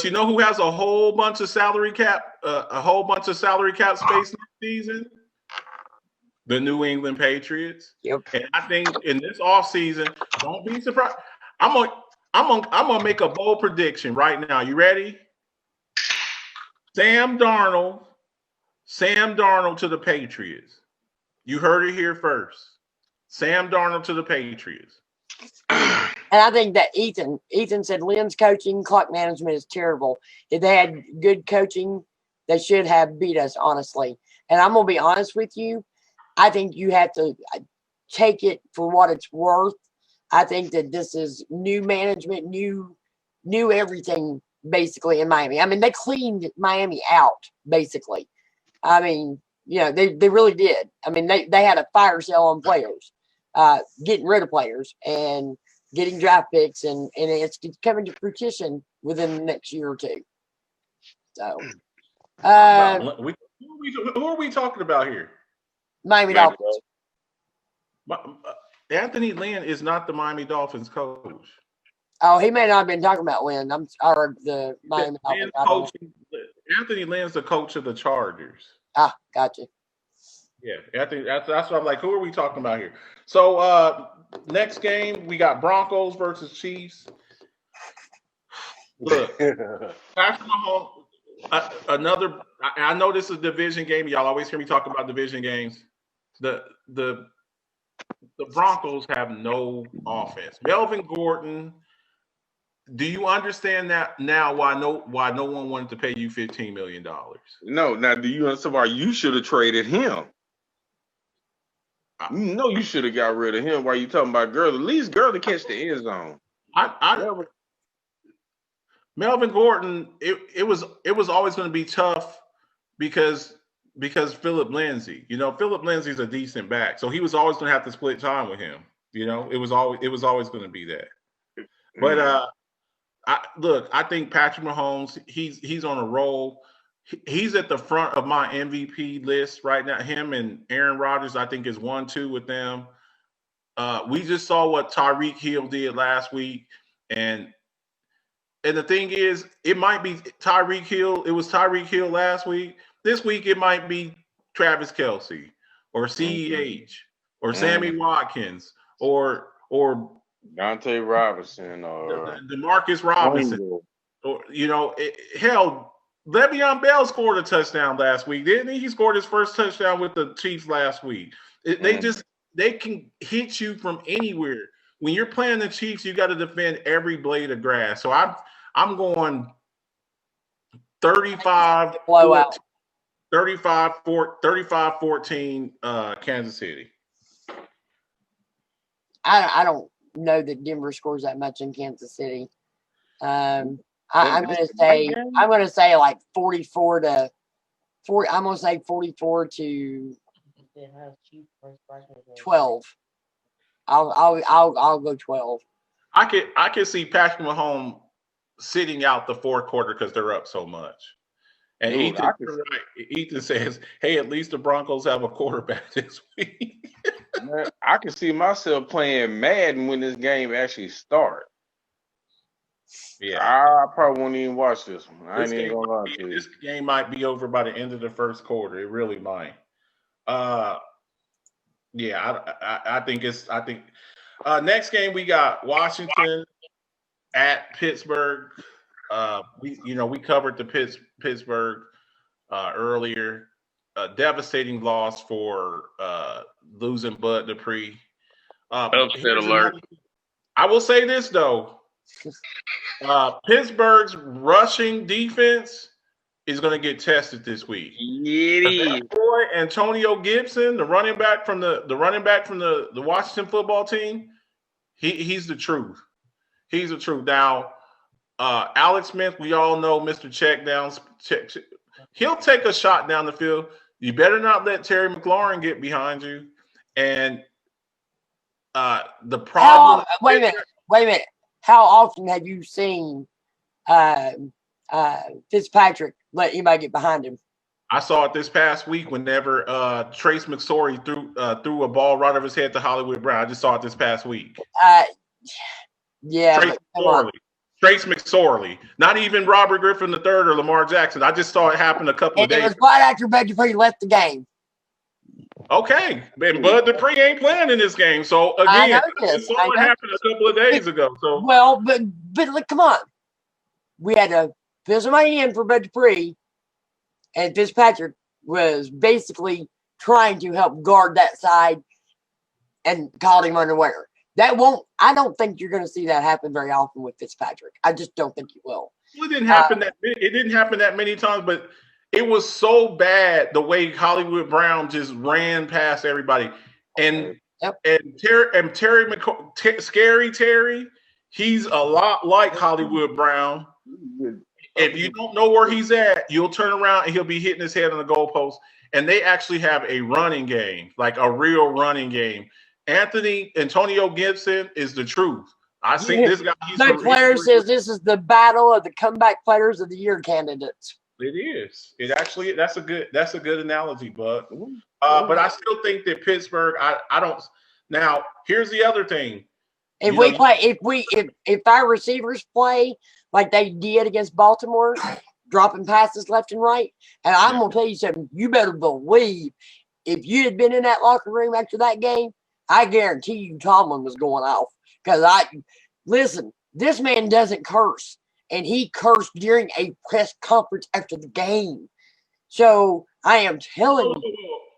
A: you know who has a whole bunch of salary cap space next season? The New England Patriots.
B: Yep.
A: And I think in this offseason, don't be surprised. I'm gonna make a bold prediction right now. You ready? Sam Darnold to the Patriots. You heard it here first. Sam Darnold to the Patriots.
B: And I think that Ethan said Lynn's coaching, clock management is terrible. If they had good coaching, they should have beat us, honestly. And I'm going to be honest with you. I think you have to take it for what it's worth. I think that this is new management, new everything basically in Miami. I mean, they cleaned Miami out basically. I mean, they really did. I mean, they had a fire sale on players, getting rid of players and getting draft picks, and it's coming to fruition within the next year or two. So,
A: who are we talking about here?
B: Miami Dolphins.
A: Anthony Lynn is not the Miami Dolphins coach.
B: Oh, he may not have been talking about Lynn. The Miami Dolphins.
A: Anthony Lynn's the coach of the Chargers.
B: Ah, gotcha.
A: Yeah, I think that's what I'm like. Who are we talking about here? So next game we got Broncos versus Chiefs. Look, Patrick Mahomes. I know this is a division game. Y'all always hear me talk about division games. The Broncos have no offense. Melvin Gordon. Do you understand that now? Why no one wanted to pay you $15 million?
C: No. Now, do you understand why you should have traded him? You know you should have got rid of him. Why you talking about Gurley? At least Gurley catch the end zone.
A: Melvin Gordon. It was always going to be tough because Philip Lindsay. Philip Lindsay's a decent back, so he was always going to have to split time with him. It was always going to be that. But I think Patrick Mahomes, he's on a roll. He's at the front of my MVP list right now. Him and Aaron Rodgers, I think, is 1-2 with them. We just saw what Tyreek Hill did last week, and the thing is, it might be Tyreek Hill. It was Tyreek Hill last week. This week, it might be Travis Kelce or CEH or Sammy Watkins or
C: Dante Robinson or
A: DeMarcus Robinson. Or hell, Le'Veon Bell scored a touchdown last week, didn't he? He scored his first touchdown with the Chiefs last week. They can hit you from anywhere. When you're playing the Chiefs, you got to defend every blade of grass. So I'm going 35 blowout. 35-14 Kansas City.
B: I don't know that Denver scores that much in Kansas City. I'm going to say like 44 to 40. I'm going to say 44 to 12. I'll go 12.
A: I can see Patrick Mahomes sitting out the fourth quarter because they're up so much. And Ethan says, "Hey, at least the Broncos have a quarterback this week."
C: Man, I can see myself playing Madden when this game actually starts.
A: Yeah,
C: I probably won't even watch this one. I ain't even gonna lie to you.
A: This game might be over by the end of the first quarter. It really might. I think next game we got Washington at Pittsburgh. We covered the Pittsburgh earlier. A devastating loss for losing Bud Dupree.
C: Upset alert.
A: I will say this though. Pittsburgh's rushing defense is going to get tested this week.
C: Yeah.
A: Boy, Antonio Gibson, the running back from the Washington football team, he's the truth. He's the truth. Now, Alex Smith, we all know Mr. Checkdowns. He'll take a shot down the field. You better not let Terry McLaurin get behind you. And the problem.
B: Wait a minute. How often have you seen Fitzpatrick let anybody get behind him?
A: I saw it this past week whenever Trace McSorley threw a ball right over his head to Hollywood Brown. I just saw it this past week.
B: Yeah.
A: Trace McSorley. Not even Robert Griffin III or Lamar Jackson. I just saw it happen a couple of days ago.
B: It was right after Bud Dupree left the game.
A: Okay. Man, Bud Dupree ain't playing in this game. So, again, I saw it happen a couple of days ago. So,
B: well, but look, come on. We had to fill somebody in for Bud Dupree, and Fitzpatrick was basically trying to help guard that side and called him unaware. I don't think you're going to see that happen very often with Fitzpatrick. I just don't think you will.
A: Well, it didn't happen that many times, but it was so bad the way Hollywood Brown just ran past everybody. And
B: Yep.
A: And Terry Scary Terry, he's a lot like Hollywood Brown. If you don't know where he's at, you'll turn around and he'll be hitting his head on the goalpost. And they actually have a running game, like a real running game. Antonio Gibson is the truth. I see this guy.
B: The player says this is the battle of the comeback players of the year candidates.
A: It is. It actually that's a good analogy, Bud. But I still think that Pittsburgh. I don't. Now here's the other thing.
B: If our receivers play like they did against Baltimore, dropping passes left and right, and I'm gonna tell you something. You better believe if you had been in that locker room after that game, I guarantee you Tomlin was going off. Because listen, this man doesn't curse. And he cursed during a press conference after the game. So I am telling you.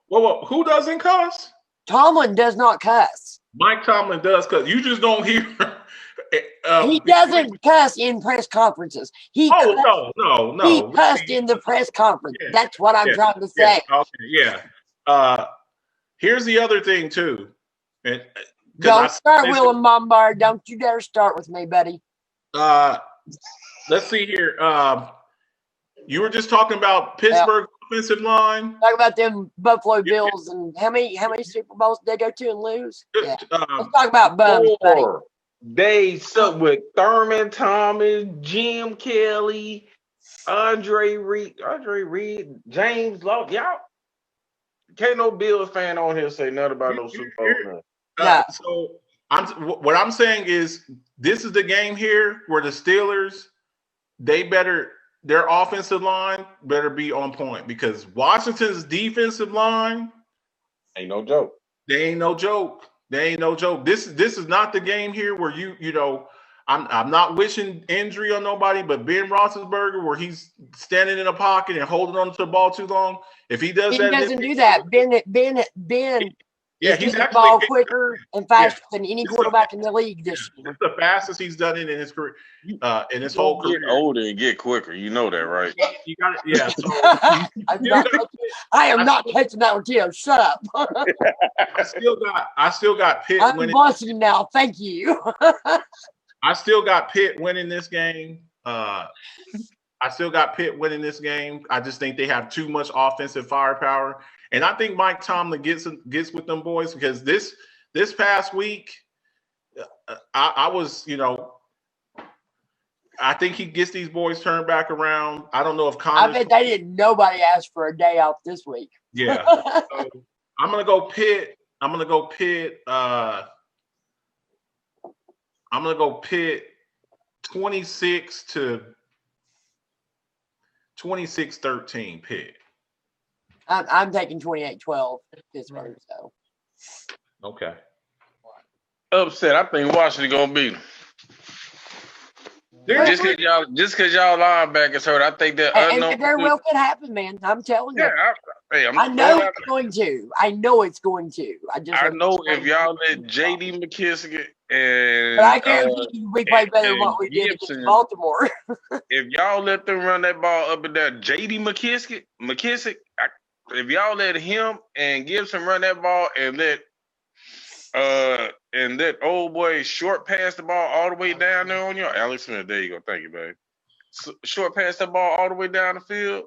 A: Whoa, who doesn't cuss?
B: Tomlin does not cuss.
A: Mike Tomlin does cuss. You just don't hear.
B: He doesn't cuss in press conferences.
A: No.
B: He cussed in the press conference. Yeah, that's what I'm trying to say.
A: Here's the other thing, too.
B: Don't start, Willem Bombard. Don't you dare start with me, buddy.
A: Let's see here. You were just talking about Pittsburgh offensive line.
B: Talk about them Buffalo Bills and how many Super Bowls did they go to and lose? Yeah. Let's talk about bums, buddy.
C: They suck with Thurman Thomas, Jim Kelly, Andre Reed, James Law. Y'all can't no Bills fan on here say nothing about no Super Bowl.
A: So what I'm saying is this is the game here where the Steelers, their offensive line better be on point because Washington's defensive line
C: ain't no joke.
A: They ain't no joke. This is not the game here where I'm not wishing injury on nobody, but Ben Roethlisberger where he's standing in a pocket and holding on to the ball too long. If he does that,
B: he doesn't do that. Ben.
A: Yeah, he's
B: the ball quicker and faster than any quarterback in the league this year.
A: It's the fastest he's done it in his career, in his whole career.
C: Get older and get quicker. You know that, right?
A: You got it. Yeah. So,
B: I am not catching that one, Tio. Shut up.
A: I still got Pitt.
B: I'm busting him now. Thank you.
A: I still got Pitt winning this game. I just think they have too much offensive firepower. And I think Mike Tomlin gets with them boys because this past week, I think he gets these boys turned back around. I don't know if
B: I bet they didn't. Nobody asked for a day off this week.
A: Yeah, so I'm gonna go Pitt. I'm gonna go Pitt 26-13 Pitt.
B: I'm taking 28-12 Pittsburgh. So
A: okay.
C: Upset. I think Washington gonna beat them. Just because y'all linebackers hurt, I think that
B: and very well could happen, man. I'm telling you. I know it's going to. I know it's going to.
C: I know if y'all let J.D. McKissick and
B: but I guarantee you we play better than what we did against Baltimore.
C: If y'all let them run that ball up and down, J.D. McKissick, if y'all let him and Gibson run that ball and let old boy short pass the ball all the way down there on your Alex Smith, there you go. Thank you, baby. Short pass the ball all the way down the field.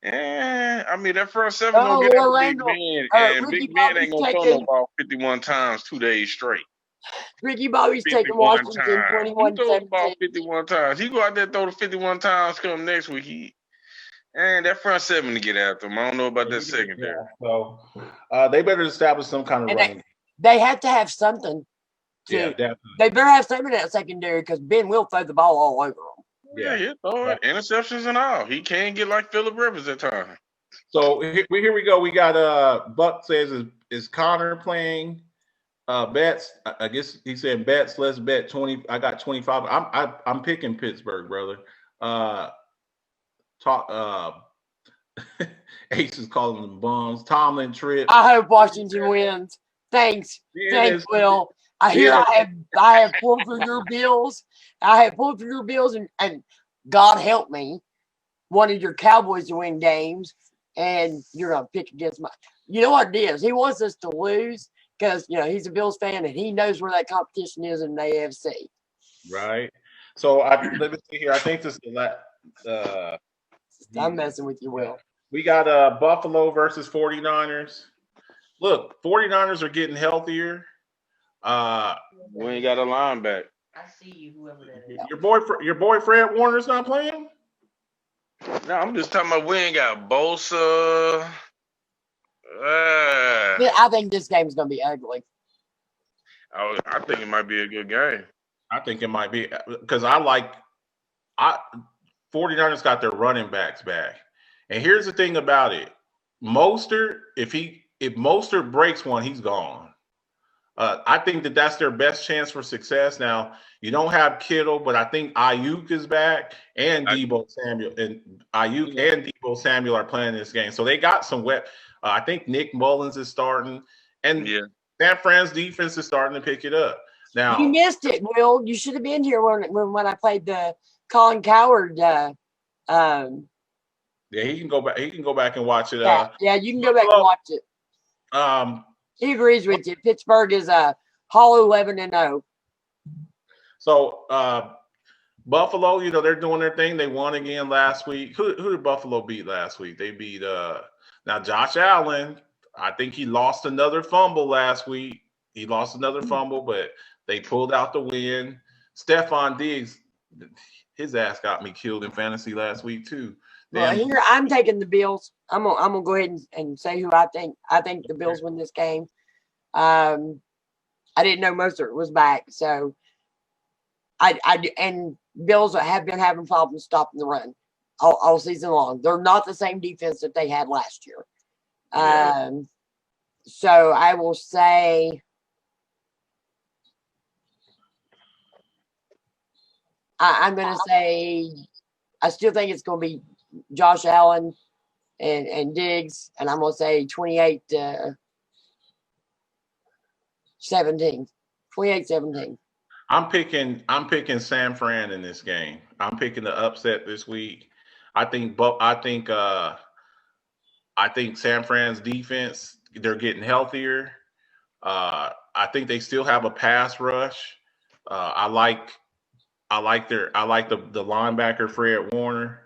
C: Yeah, I mean that front seven don't get Big Ben, and Big Ben ain't gonna throw no ball 51 times 2 days straight.
B: Ricky Bobby's taking Washington 21-17.
C: He throws the ball 51 times. He go out there and throw the 51 times. Come next week, that front seven to get after him. I don't know about that secondary.
A: So they better establish some kind of running.
B: They have to have something. They better have something in that secondary because Ben will throw the ball all over them.
C: Yeah, he'll throw it. Interceptions and all. He can get like Phillip Rivers at times.
A: So here we go. We got Buck says is Connor playing bets? I guess he said bets. Let's bet 20. I got 25. I'm picking Pittsburgh, brother. Ace is calling them bums. Tomlin trip.
B: I hope Washington wins. Thanks, Will. I have pulled through your bills. And God help me, wanted your Cowboys to win games, and you're gonna pick against my. You know what it is? He wants us to lose because he's a Bills fan and he knows where that competition is in the AFC.
A: Right. So let me see here. I think this is the last.
B: I'm messing with you, Will.
A: We got Buffalo versus 49ers. Look, 49ers are getting healthier.
C: We ain't got a linebacker.
G: I see you, whoever that is.
A: Your boy Fred Warner's not playing?
C: No, I'm just talking about we ain't got Bosa.
B: I think this game's gonna be ugly.
C: I think it might be a good game.
A: I think it might be because 49ers got their running backs back. And here's the thing about it. Mostert, if Mostert breaks one, he's gone. I think that's their best chance for success. Now, you don't have Kittle, but I think Ayuk is back and Deebo Samuel. And Ayuk and Deebo Samuel are playing this game. So they got some I think Nick Mullins is starting. And San Fran's defense is starting to pick it up. Now
B: you missed it, Will. You should have been here when I played the Colin Coward.
A: Yeah, he can go back. He can go back and watch it.
B: Yeah, you can go back and watch it. He agrees with you. Pittsburgh is a hollow 11-0.
A: So Buffalo, they're doing their thing. They won again last week. Who did Buffalo beat last week? They beat now Josh Allen. I think he lost another fumble last week. He lost another fumble, but they pulled out the win. Stephon Diggs, his ass got me killed in fantasy last week too.
B: Well, here I'm taking the Bills. I'm gonna go ahead and say who I think. I think the Bills win this game. I didn't know Mostert was back, so and Bills have been having problems stopping the run all season long. They're not the same defense that they had last year. So I will say I'm going to say I still think it's going to be Josh Allen and Diggs, and I'm going to say 28-17. 28-17.
A: I'm picking San Fran in this game. I'm picking the upset this week. I think San Fran's defense, they're getting healthier. I think they still have a pass rush. I like the linebacker Fred Warner.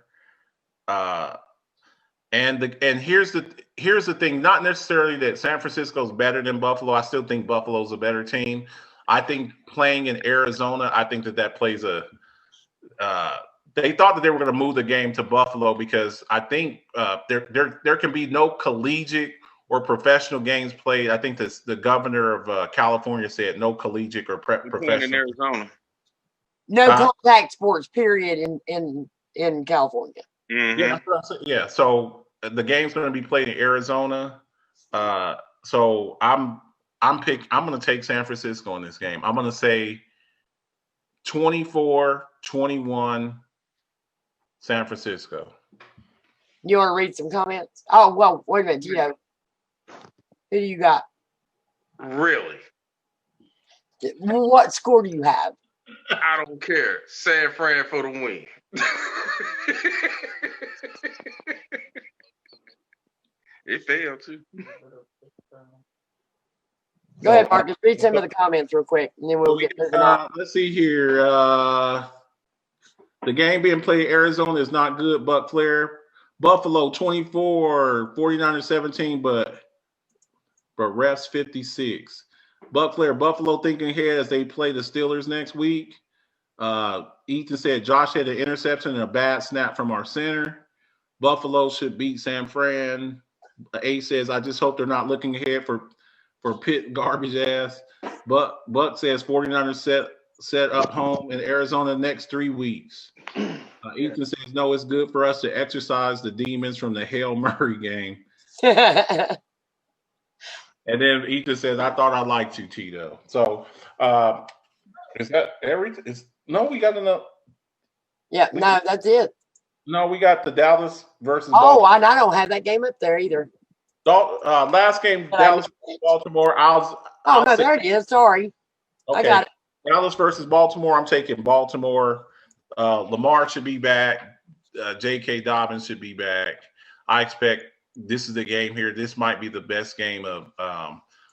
A: And here's the thing, not necessarily that San Francisco's better than Buffalo. I still think Buffalo's a better team. I think playing in Arizona, I think that plays they thought that they were going to move the game to Buffalo because I think there can be no collegiate or professional games played. I think the governor of California said no collegiate or professional.
C: In Arizona.
B: No contact sports, period, in California.
C: Mm-hmm.
A: Yeah, that's what I said. Yeah. So the game's going to be played in Arizona. So I'm going to take San Francisco in this game. I'm going to say 24-21 San Francisco.
B: You want to read some comments? Oh, well, wait a minute, Tito. Who do you got?
C: Really?
B: What score do you have?
C: I don't care. San Fran for the win. It failed too.
B: Go ahead, Marcus. Read some of the comments real quick, and then we'll get moving on.
A: Let's see here. The game being played in Arizona is not good, Buck Flair. Buffalo 24, 49-17, but refs 56. Buck Flair, Buffalo thinking ahead as they play the Steelers next week. Ethan said Josh had an interception and a bad snap from our center. Buffalo should beat San Fran. A says, I just hope they're not looking ahead for Pitt garbage ass. Buck says 49ers set up home in Arizona the next 3 weeks. Ethan says, no, it's good for us to exercise the demons from the Hail Murray game. And then Ethan says, I thought I liked you, Tito. So is that everything? No, we got enough.
B: Yeah, no, that's it.
A: No, we got the Dallas versus
B: Baltimore.
A: Baltimore.
B: I don't have that game up there either.
A: Last game, Dallas versus Baltimore.
B: There it is. Sorry. Okay. I got it.
A: Dallas versus Baltimore. I'm taking Baltimore. Lamar should be back. J.K. Dobbins should be back. I expect this is the game here. This might be the best game of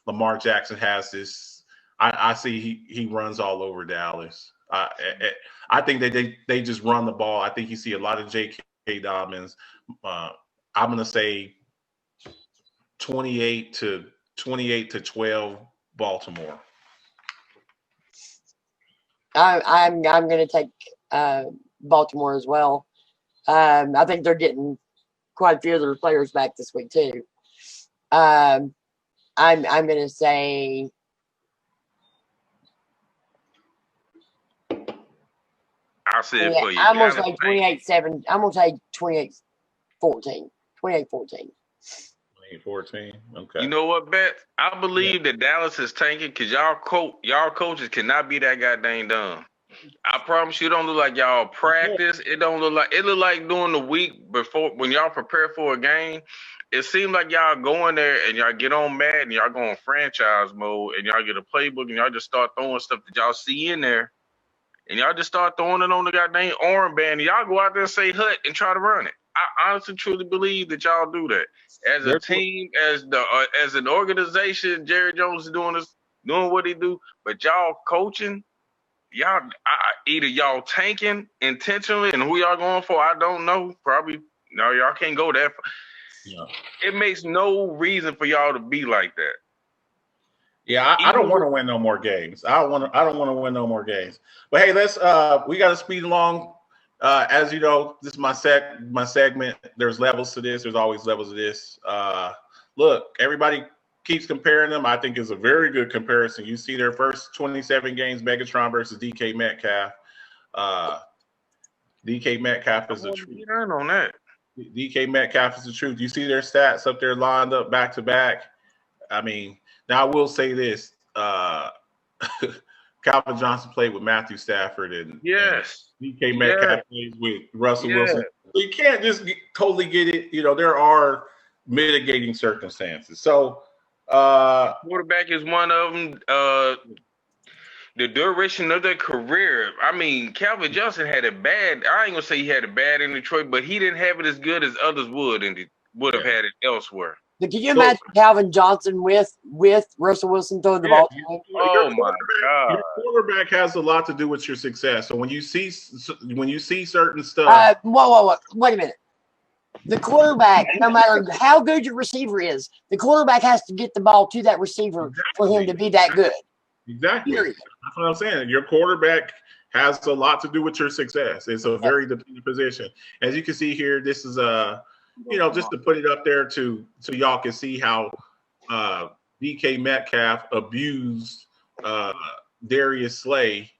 A: Lamar Jackson has this. I see he runs all over Dallas. I think they just run the ball. I think you see a lot of J.K. Dobbins. I'm going to say 28 to 12 Baltimore.
B: I'm going to take Baltimore as well. I think they're getting quite a few of their players back this week too. I'm going to say
C: I'll say it for you.
B: I'm going to say 28-7. I'm going to say 28-14. 28-14.
A: 14. Okay.
C: You know what, Bet? I believe that Dallas is tanking because y'all coaches cannot be that goddamn dumb. I promise you, it don't look like y'all practice. It look like during the week before when y'all prepare for a game. It seems like y'all go in there and y'all get on mad and y'all go on franchise mode and y'all get a playbook and y'all just start throwing stuff that y'all see in there and y'all just start throwing it on the goddamn armband and y'all go out there and say hut and try to run it. I honestly truly believe that y'all do that as a team, as an organization. Jerry Jones is doing what he do, but y'all coaching. Y'all either y'all tanking intentionally and who y'all going for, I don't know. Probably no, y'all can't go that far.
A: Yeah.
C: It makes no reason for y'all to be like that.
A: Yeah, I don't want to win no more games. I don't want to win no more games. But hey, let's we got to speed along. As you know, this is my segment. There's levels to this. There's always levels to this. Look, everybody keeps comparing them. I think it's a very good comparison. You see their first 27 games, Megatron versus DK Metcalf. DK Metcalf is the truth.
C: On that.
A: DK Metcalf is the truth. You see their stats up there lined up back to back. I mean, now I will say this. Calvin Johnson played with Matthew Stafford and DK Metcalf plays with Russell Wilson. So you can't just totally get it. You know, there are mitigating circumstances. So
C: quarterback is one of them. The duration of their career. I mean, Calvin Johnson had it bad. I ain't gonna say he had it bad in Detroit, but he didn't have it as good as others would have had it elsewhere.
B: But can you imagine Calvin Johnson with Russell Wilson throwing the ball?
C: Oh my God!
A: Your quarterback has a lot to do with your success. So when you see certain stuff,
B: whoa, wait a minute. The quarterback, no matter how good your receiver is, the quarterback has to get the ball to that receiver for him to be that good.
A: Exactly. Period. That's what I'm saying. Your quarterback has a lot to do with your success. It's a very dependent position. As you can see here, this is just to put it up there so y'all can see how DK Metcalf abused Darius Slay.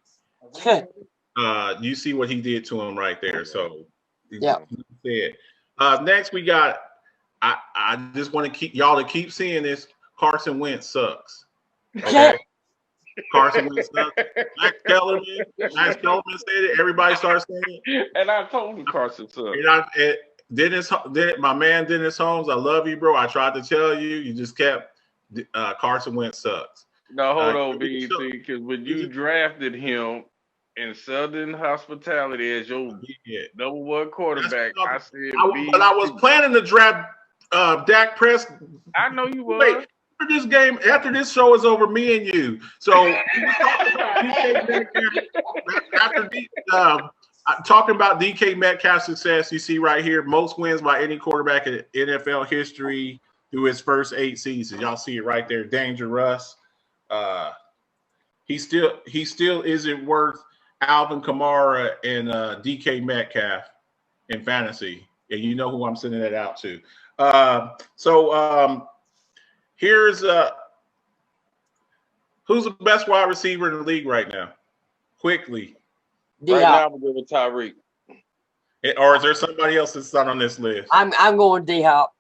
A: You see what he did to him right there. So next we got. I just want to keep y'all to keep seeing this. Carson Wentz sucks. Okay. Carson Wentz sucks. Max Kellerman said it. Everybody starts saying it.
C: And I told him Carson sucks.
A: My man Dennis Holmes, I love you, bro. I tried to tell you. You just kept Carson Wentz sucks.
C: No, hold on, BT, because when you drafted him in Southern Hospitality as your number one quarterback, I said,
A: but I was planning to draft Dak Prescott.
C: I know you were.
A: Wait, after this show is over, me and you. So talking about DK Metcalf's success, you see right here, most wins by any quarterback in NFL history through his first 8 seasons. Y'all see it right there. Dangerous. He still isn't worth Alvin Kamara and DK Metcalf in fantasy, and you know who I'm sending that out to. Here's who's the best wide receiver in the league right now? Quickly.
C: Right now, I'm going with Tyreek.
A: Or is there somebody else that's not on this list?
B: I'm going D-Hop.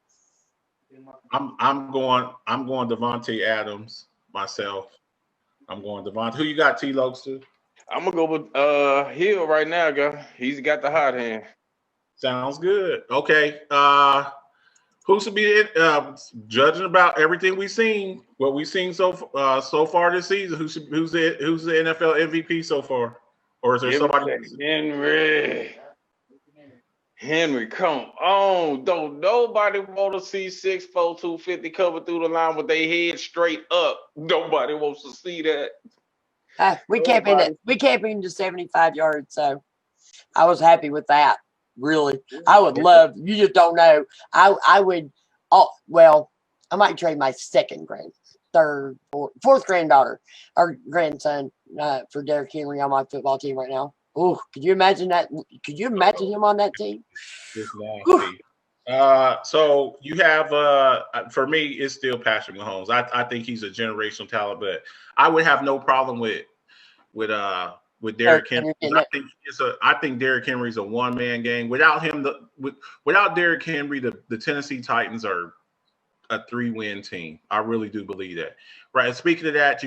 A: I'm going Devontae Adams myself. I'm going Devontae. Who you got, T-Lokes to?
C: I'm gonna go with Hill right now, guy. He's got the hot hand.
A: Sounds good. Okay. Who should be judging about everything we've seen, what we've seen so far this season? Who's the NFL MVP so far? Or is there somebody?
C: Henry, come on. Don't nobody want to see 6'4", 250 coming through the line with their head straight up. Nobody wants to see that.
B: We kept him to 75 yards, so I was happy with that. Really, I would love. You just don't know. I would. Oh well, I might trade my fourth granddaughter or grandson for Derrick Henry on my football team right now. Oh, could you imagine that? Could you imagine him on that team?
A: It's nasty. So you have for me, it's still Patrick Mahomes. I think he's a generational talent, but I would have no problem with Derrick Henry. I think Derrick Henry's a one-man game. Without him, without Derrick Henry, the Tennessee Titans are a 3-win team. I really do believe that. Right. And speaking of that,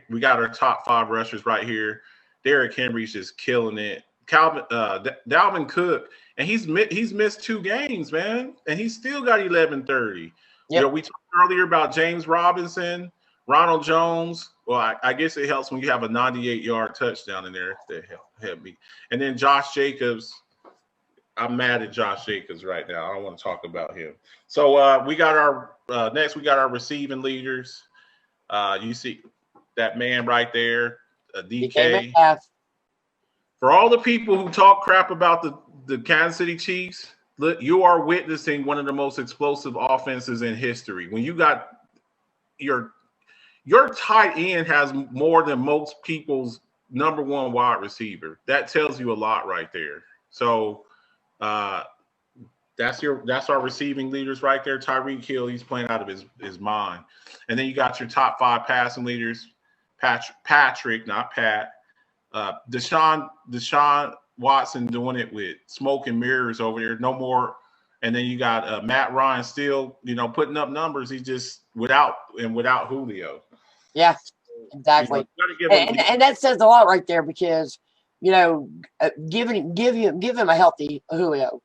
A: we got our top 5 rushers right here. Derrick Henry's just killing it. Dalvin Cook, and he's missed 2 games, man, and he's still got 1130. Yep. You know, we talked earlier about James Robinson, Ronald Jones. Well, I guess it helps when you have a 98-yard touchdown in there to help me. And then Josh Jacobs. I'm mad at Josh Jacobs right now. I don't want to talk about him. So we got our next. We got our receiving leaders. You see that man right there, DK. For all the people who talk crap about the Kansas City Chiefs, look, you are witnessing one of the most explosive offenses in history. When you got your tight end has more than most people's number 1 wide receiver. That tells you a lot right there. So that's our receiving leaders right there. Tyreek Hill, he's playing out of his mind. And then you got your top 5 passing leaders. Patrick, not Pat. Deshaun Watson doing it with smoke and mirrors over there. No more. And then you got Matt Ryan still, putting up numbers. He's just without Julio.
B: Yeah, exactly. And that says a lot right there because, give him a healthy Julio.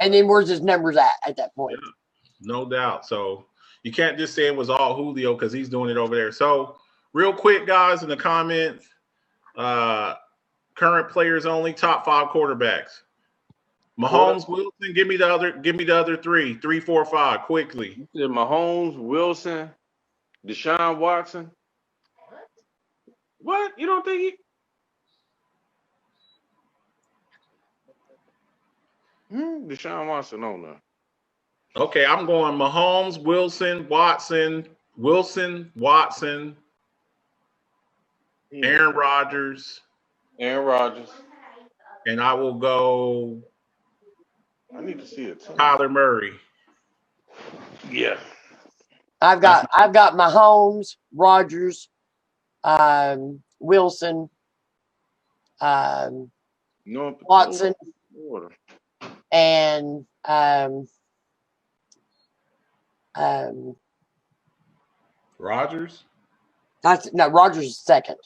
B: And then where's his numbers at that point?
A: Yeah, no doubt. So you can't just say it was all Julio because he's doing it over there. So real quick, guys, in the comments, current players only, top 5 quarterbacks. Mahomes, Wilson, give me the other 3, 4, 5, quickly.
C: You said Mahomes, Wilson, Deshaun Watson. What? You don't think he? Deshaun Watson, no.
A: Okay, I'm going Mahomes, Wilson, Watson, Aaron Rodgers. And I will go.
C: I need to see it.
A: Kyler Murray.
C: Yeah.
B: I've got Mahomes, Rodgers, Wilson, Watson, and
A: Rodgers.
B: Rodgers is second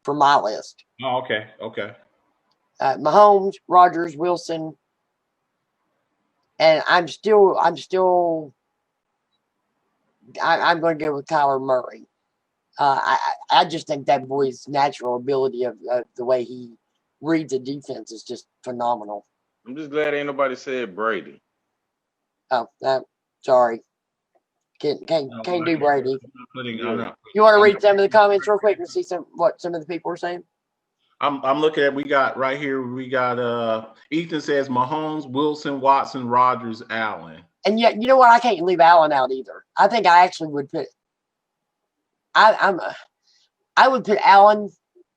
B: for my list.
A: Oh, okay.
B: Mahomes, Rodgers, Wilson, and I'm going to go with Kyler Murray. I just think that boy's natural ability of the way he reads a defense is just phenomenal.
C: I'm just glad ain't nobody said Brady.
B: Oh, sorry. Can't do Brady. You want to read some of the comments real quick and see what some of the people are saying?
A: I'm looking at, we got Ethan says Mahomes, Wilson, Watson, Rodgers, Allen.
B: And yet, you know what? I can't leave Allen out either. I think I actually would put I would put Allen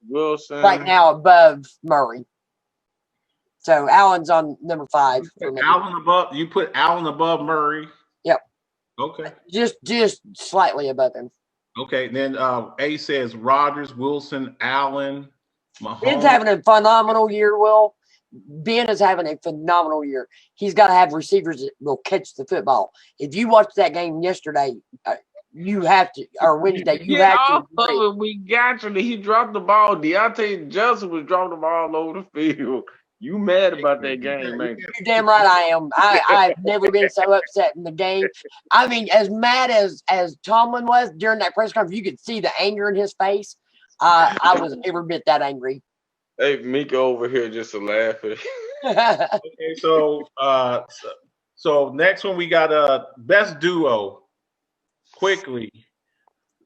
C: Wilson
B: right now above Murray. So Allen's on number 5 for me.
A: You put Allen above Murray.
B: Yep.
A: Okay.
B: Just slightly above him.
A: Okay. Then A says Rodgers, Wilson, Allen, Mahomes.
B: Ben's having a phenomenal year, Will. Ben is having a phenomenal year. He's got to have receivers that will catch the football. If you watched that game yesterday, you have to, or Wednesday, you have to.
C: We got you. He dropped the ball. Deontay Johnson was dropping the ball all over the field. You mad about that game, man?
B: You're damn right I am. I've never been so upset in the game. I mean, as mad as Tomlin was during that press conference, you could see the anger in his face. I was every bit that angry.
C: Hey, Mika over here just a laughing.
A: Okay, so next one we got best duo quickly.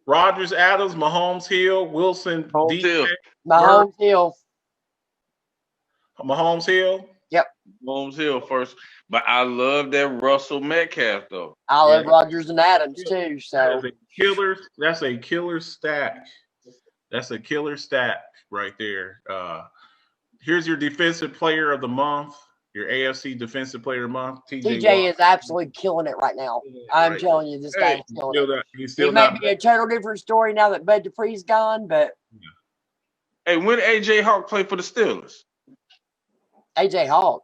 A: Rogers Adams, Mahomes Hill, Wilson
C: Home
A: DJ,
C: Hill.
A: Murray,
B: Mahomes Hill.
A: Mahomes Hill.
B: Yep.
C: Holmes Hill first. But I love that Russell Metcalf though.
B: I
A: Yeah,
B: love Rogers and Adams too.
A: that
B: So
A: is a killer. That's a killer stack. That's a killer stack right there. Here's your defensive player of the month. Your AFC defensive player of the month, TJ
B: TJ
A: Watt.
B: is absolutely killing it right now. I'm
A: Right.
B: telling you, this guy
C: Hey,
B: is killing it.
A: He's
B: It
A: still
B: may
A: not.
B: be a total different story now that Bud Dupree's gone, but
C: Hey, when AJ Hawk played for the Steelers?
B: AJ Hawk.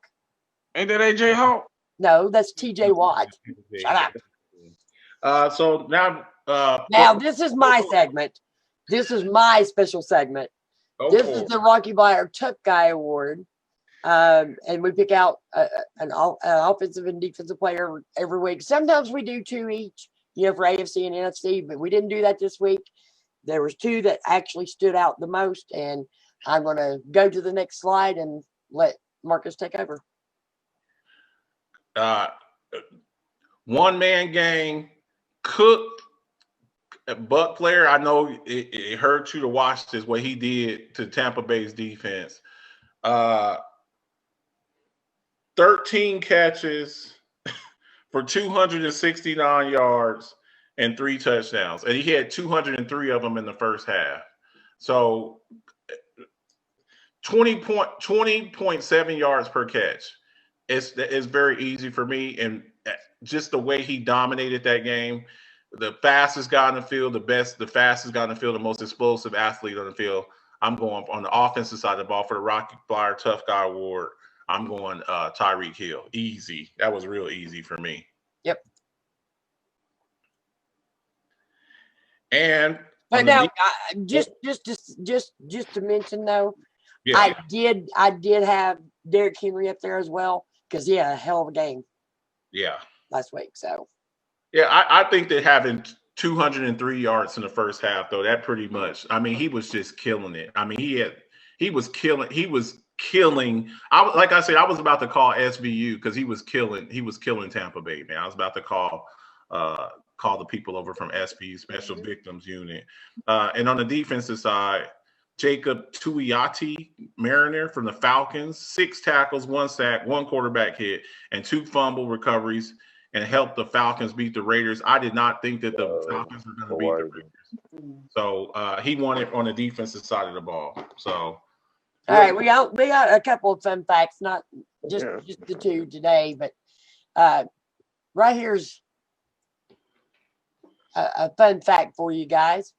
C: Ain't that AJ Hawk?
B: No, that's TJ Watt. Shut up.
A: So now,
B: Now, this is my segment. This is my special segment.
A: go
B: This
A: for
B: is
A: it.
B: the Rocky Blyer Tough Guy Award. And we pick out an offensive and defensive player every week. Sometimes we do two each, for AFC and NFC, but we didn't do that this week. There was two that actually stood out the most, and I'm going to go to the next slide and let Marcus take over.
A: One man gang, Cook, Buck player. I know it hurt you to watch this, what he did to Tampa Bay's defense. 13 catches for 269 yards and 3 touchdowns. And he had 203 of them in the first half. So 20.7 yards per catch. It's very easy for me. And just the way he dominated that game, the fastest guy on the field, the fastest guy on the field, the most explosive athlete on the field. I'm going on the offensive side of the ball for the Rocky Flyer Tough Guy Award. I'm going Tyreek Hill. Easy. That was real easy for me.
B: Yep.
A: And
B: but now, just to mention though,
A: yeah.
B: I did have Derrick Henry up there as well because he had a hell of a game.
A: Yeah.
B: Last week. So.
A: Yeah, I think that having 203 yards in the first half, though, that pretty much. I mean, he was just killing it. I mean, he was killing. Like I said, I was about to call SVU because he was killing Tampa Bay, man. I was about to call the people over from SVU, Special Victims Unit. And on the defensive side, Jacob Tuiati Mariner from the Falcons, 6 tackles, 1 sack, 1 quarterback hit, and 2 fumble recoveries, and helped the Falcons beat the Raiders. I did not think that the Falcons were going to beat the Raiders. So he won it on the defensive side of the ball. So,
B: all right, we got a couple of fun facts, not just the two today, but right here's a fun fact for you guys.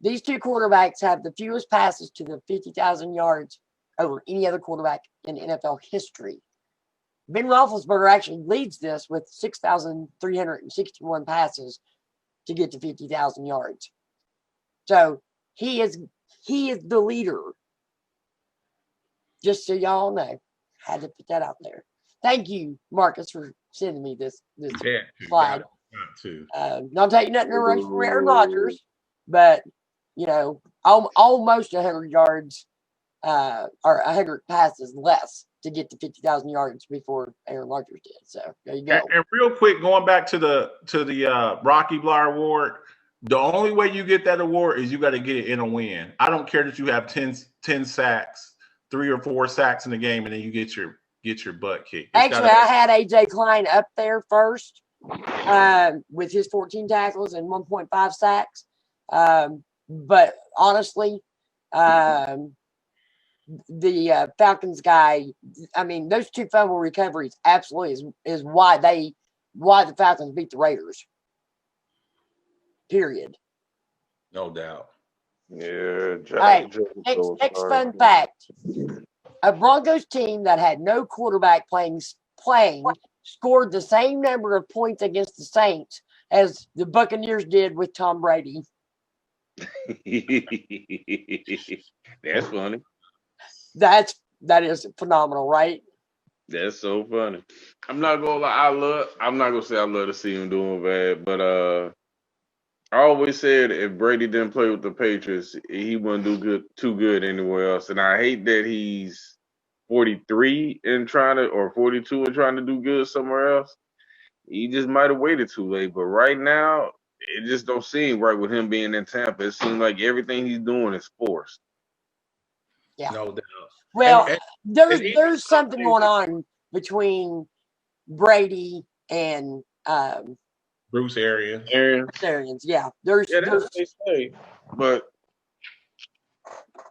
B: These two quarterbacks have the fewest passes to the 50,000 yards over any other quarterback in NFL history. Ben Roethlisberger actually leads this with 6,361 passes to get to 50,000 yards. So he is the leader. Just so y'all know, had to put that out there. Thank you, Marcus, for sending me this slide. Not taking nothing away from Aaron Rodgers, but almost 100 yards or 100 passes less to get to 50,000 yards before Aaron Rodgers did. So there you go.
A: And real quick, going back to the Rocky Blyer Award, the only way you get that award is you got to get it in a win. I don't care that you have 10 sacks, 3 or 4 sacks in the game, and then you get your butt kicked.
B: Actually, I had AJ Klein up there first with his 14 tackles and 1.5 sacks. But honestly, the Falcons guy, I mean, those 2 fumble recoveries absolutely is why the Falcons beat the Raiders. Period.
A: No doubt.
C: Yeah.
B: All right. Next fun fact. A Broncos team that had no quarterback playing scored the same number of points against the Saints as the Buccaneers did with Tom Brady.
C: That's funny.
B: That is phenomenal, right?
C: That's so funny. I'm not gonna lie. I'm not gonna say I love to see him doing bad, but I always said if Brady didn't play with the Patriots, he wouldn't do too good anywhere else. And I hate that he's 43 and trying to, or 42 and trying to do good somewhere else, he just might have waited too late. But right now, it just don't seem right with him being in Tampa. It seems like everything he's doing is forced.
B: Yeah.
A: No doubt.
B: Well,
A: And
B: there's something going on between Brady and
A: Bruce Arians.
B: Arians. Yeah, there's
C: Yeah, that's what they say. But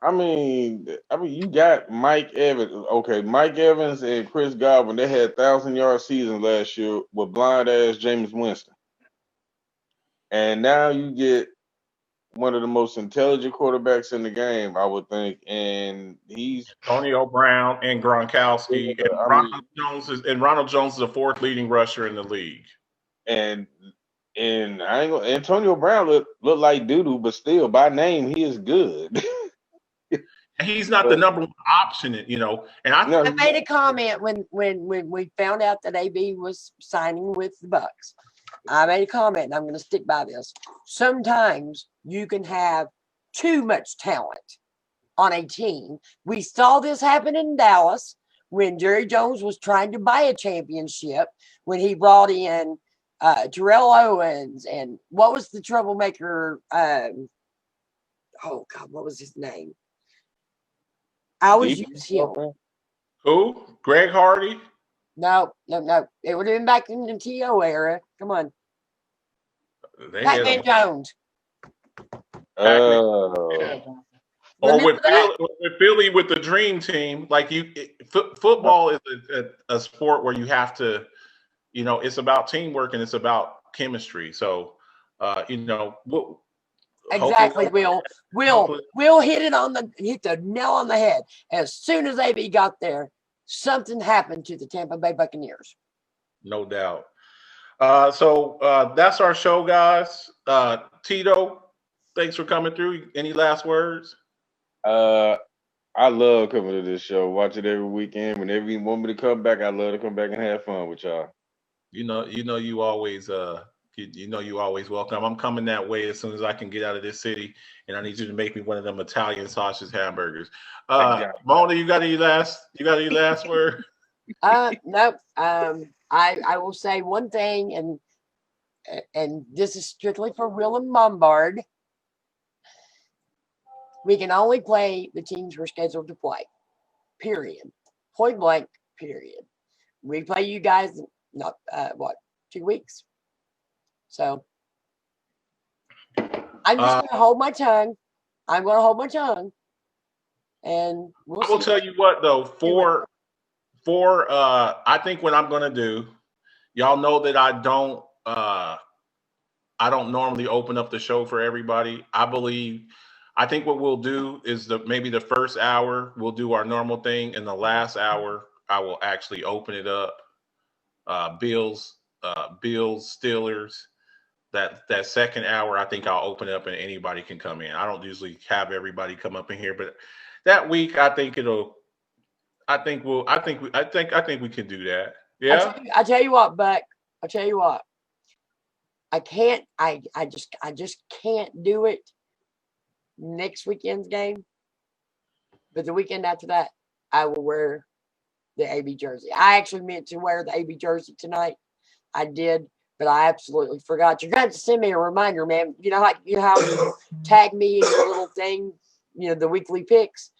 C: I mean, you got Mike Evans. Okay, Mike Evans and Chris Godwin. They had 1,000-yard seasons last year with blind ass Jameis Winston, and now you get one of the most intelligent quarterbacks in the game, I would think, and he's.
A: Antonio Brown and Gronkowski and
C: I
A: Ronald
C: mean,
A: Jones Ronald Jones is the fourth leading rusher in the league.
C: and I ain't gonna, Antonio Brown look like doo-doo, but still by name he is good.
A: He's not the number one option, you know. And
B: I made a comment when we found out that AB was signing with the Bucks. I made a comment, and I'm going to stick by this. Sometimes you can have too much talent on a team. We saw this happen in Dallas when Jerry Jones was trying to buy a championship, when he brought in Terrell Owens and what was the troublemaker? Oh God, what was his name? I always use him.
A: Who? Greg Hardy?
B: No. It would have been back in the TO era. Come on. Pac-Man Jones.
A: Or with Philly with the dream team, like football is a sport where you have to, you know, it's about teamwork and it's about chemistry. So, you know,
B: exactly. Will hit the nail on the head. As soon as AB got there, something happened to the Tampa Bay Buccaneers.
A: No doubt. So that's our show, guys. Tito, thanks for coming through. Any last words?
C: I love coming to this show. Watch it every weekend. Whenever you want me to come back, I love to come back and have fun with y'all.
A: You always welcome. I'm coming that way as soon as I can get out of this city, and I need you to make me one of them Italian sausage hamburgers. Mona, you got any last word?
B: Nope. I will say one thing, and this is strictly for Will and Lombard. We can only play the teams we're scheduled to play. Period. Point blank. Period. We play you guys. Not 2 weeks. So I'm just gonna hold my tongue. I'm gonna hold my tongue, and
A: I will tell you what though. For I think what I'm gonna do. Y'all know that I don't normally open up the show for everybody. I think what we'll do is maybe the first hour we'll do our normal thing, and the last hour I will actually open it up. Bills, Steelers. That second hour, I think I'll open it up and anybody can come in. I don't usually have everybody come up in here, but that week I think we can do that. Yeah.
B: I tell you what, Buck. I tell you what. I can't. I just can't do it next weekend's game. But the weekend after that, I will wear the AB jersey. I actually meant to wear the AB jersey tonight. I did, but I absolutely forgot. You're going to send me a reminder, man. You know how you tag me in your little thing, you know, the weekly picks.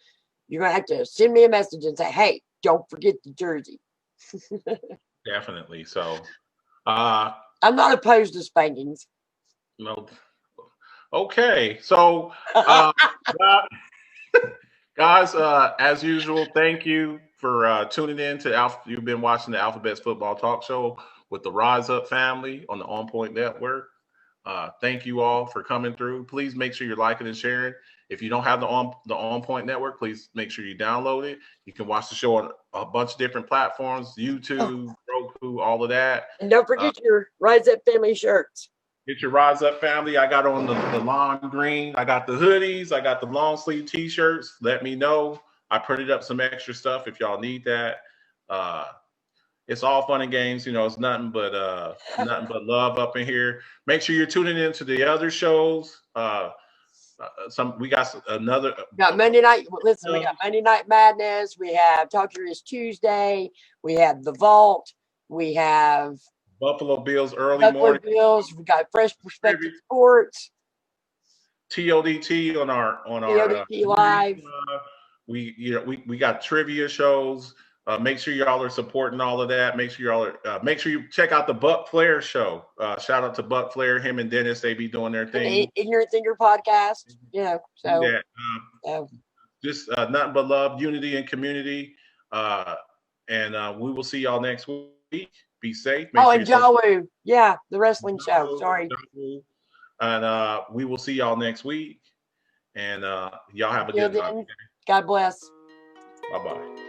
B: You're going to have to send me a message and say, hey, don't forget the jersey.
A: Definitely. So
B: I'm not opposed to spankings.
A: No. Okay. So guys, as usual, thank you for tuning in to You've been watching the Alphabets Football Talk Show with the Rise Up family on the OnPoint Network. Thank you all for coming through. Please make sure you're liking and sharing. If you don't have the OnPoint Network, please make sure you download it. You can watch the show on a bunch of different platforms, YouTube, Roku, all of that.
B: And don't forget your Rise Up family shirts.
A: Get your Rise Up family. I got on the lime green. I got the hoodies. I got the long sleeve T-shirts. Let me know. I printed up some extra stuff if y'all need that. It's all fun and games. You know, it's nothing but love up in here. Make sure you're tuning into the other shows. We got another.
B: We got Monday night. Listen, we got Monday Night Madness. We have Talk to Us Tuesday. We have The Vault. We have
A: Buffalo Bills early
B: Buffalo
A: morning.
B: Bills. We got Fresh Perspective Sports.
A: TODT on our
B: TODT Live.
A: We got trivia shows. Make sure y'all are supporting all of that. Make sure y'all are. Make sure you check out the Buck Flair show. Shout out to Buck Flair. Him and Dennis, they be doing their thing.
B: Ignorant Thinker podcast. So
A: yeah, just nothing but love, unity, and community. And we will see y'all next week. Be safe.
B: Make and Jawu. Yeah, the wrestling show. Sorry.
A: And we will see y'all next week. And y'all have a good night.
B: God bless.
A: Bye-bye.